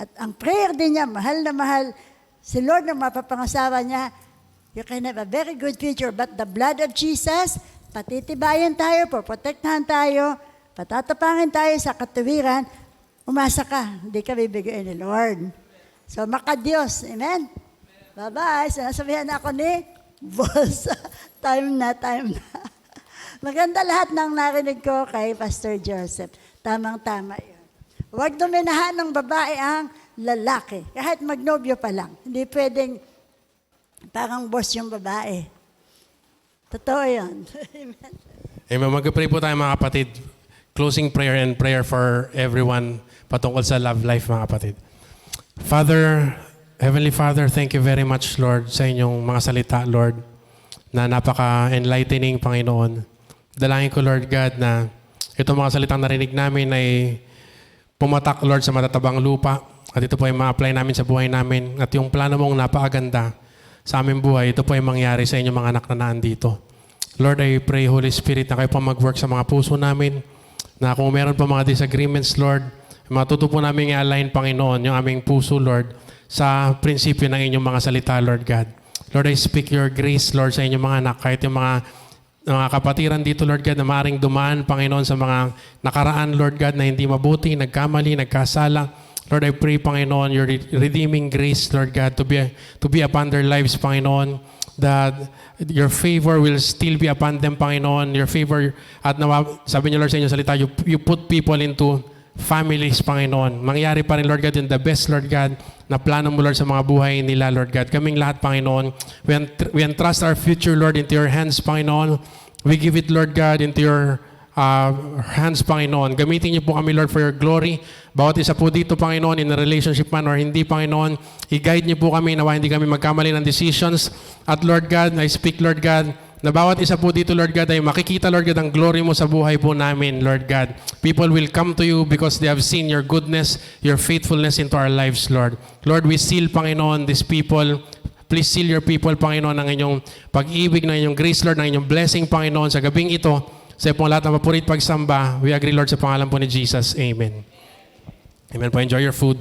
[SPEAKER 6] at ang prayer din niya, mahal na mahal si Lord na mapapangasawa niya, you can have a very good future. But the blood of Jesus, patitibayan tayo, poprotektahan tayo, patatapangin tayo sa katuwiran, umasa ka, hindi ka bibigyan ni Lord. So, makadiyos. Amen? Bye-bye. Sinasabihan ako ni Boss. Time na. Maganda lahat ng narinig ko kay Pastor Joseph. Tamang-tama yun. Huwag dominahan ng babae ang lalaki. Kahit magnobyo pa lang. Hindi pwedeng parang boss yung babae. Totoo yun. Amen.
[SPEAKER 4] Amen. Mag-pray po tayo mga kapatid. Closing prayer and prayer for everyone patungkol sa love life mga kapatid. Father, Heavenly Father, thank you very much, Lord, sa inyong mga salita, Lord, na napaka-enlightening, Panginoon. Dalangin ko, Lord God, na itong mga salitang narinig namin ay pumatak, Lord, sa matatabang lupa. At ito po ay ma-apply namin sa buhay namin. At yung plano mong napakaganda sa aming buhay, ito po ay mangyari sa inyong mga anak na naandito. Lord, I pray, Holy Spirit, na kayo pa mag-work sa mga puso namin, na kung meron pa mga disagreements, Lord, matuto po namin i-align, Panginoon, yung aming puso, Lord, sa prinsipyo ng inyong mga salita, Lord God. Lord, I speak your grace, Lord, sa inyong mga anak, kahit yung mga kapatiran dito, Lord God, na maaaring dumaan, Panginoon, sa mga nakaraan, Lord God, na hindi mabuti, nagkamali, nagkasala. Lord, I pray, Panginoon, your redeeming grace, Lord God, to be upon their lives, Panginoon, that your favor will still be upon them, Panginoon. Your favor, at sabi niyo, Lord, sa inyong salita, you put people into families, Panginoon. Mangyari pa rin, Lord God, yung the best, Lord God, na plano mo, Lord, sa mga buhay nila, Lord God. Kaming lahat, Panginoon, we entrust our future, Lord, into your hands, Panginoon. We give it, Lord God, into your hands, Panginoon. Gamitin niyo po kami, Lord, for your glory. Bawat isa po dito, Panginoon, in a relationship man or hindi, Panginoon, i-guide niyo po kami na hindi kami magkamali ng decisions. At Lord God, I speak, Lord God, na bawat isa po dito, Lord God, ay makikita, Lord God, ang glory mo sa buhay po namin, Lord God. People will come to you because they have seen your goodness, your faithfulness into our lives, Lord. Lord, we seal, Panginoon, these people. Please seal your people, Panginoon, ng inyong pag-ibig, ng inyong grace, Lord, ng inyong blessing, Panginoon, sa gabing ito. Sa pong lahat ng papurit pagsamba, we agree, Lord, sa pangalan po ni Jesus. Amen. Amen po. Enjoy your food.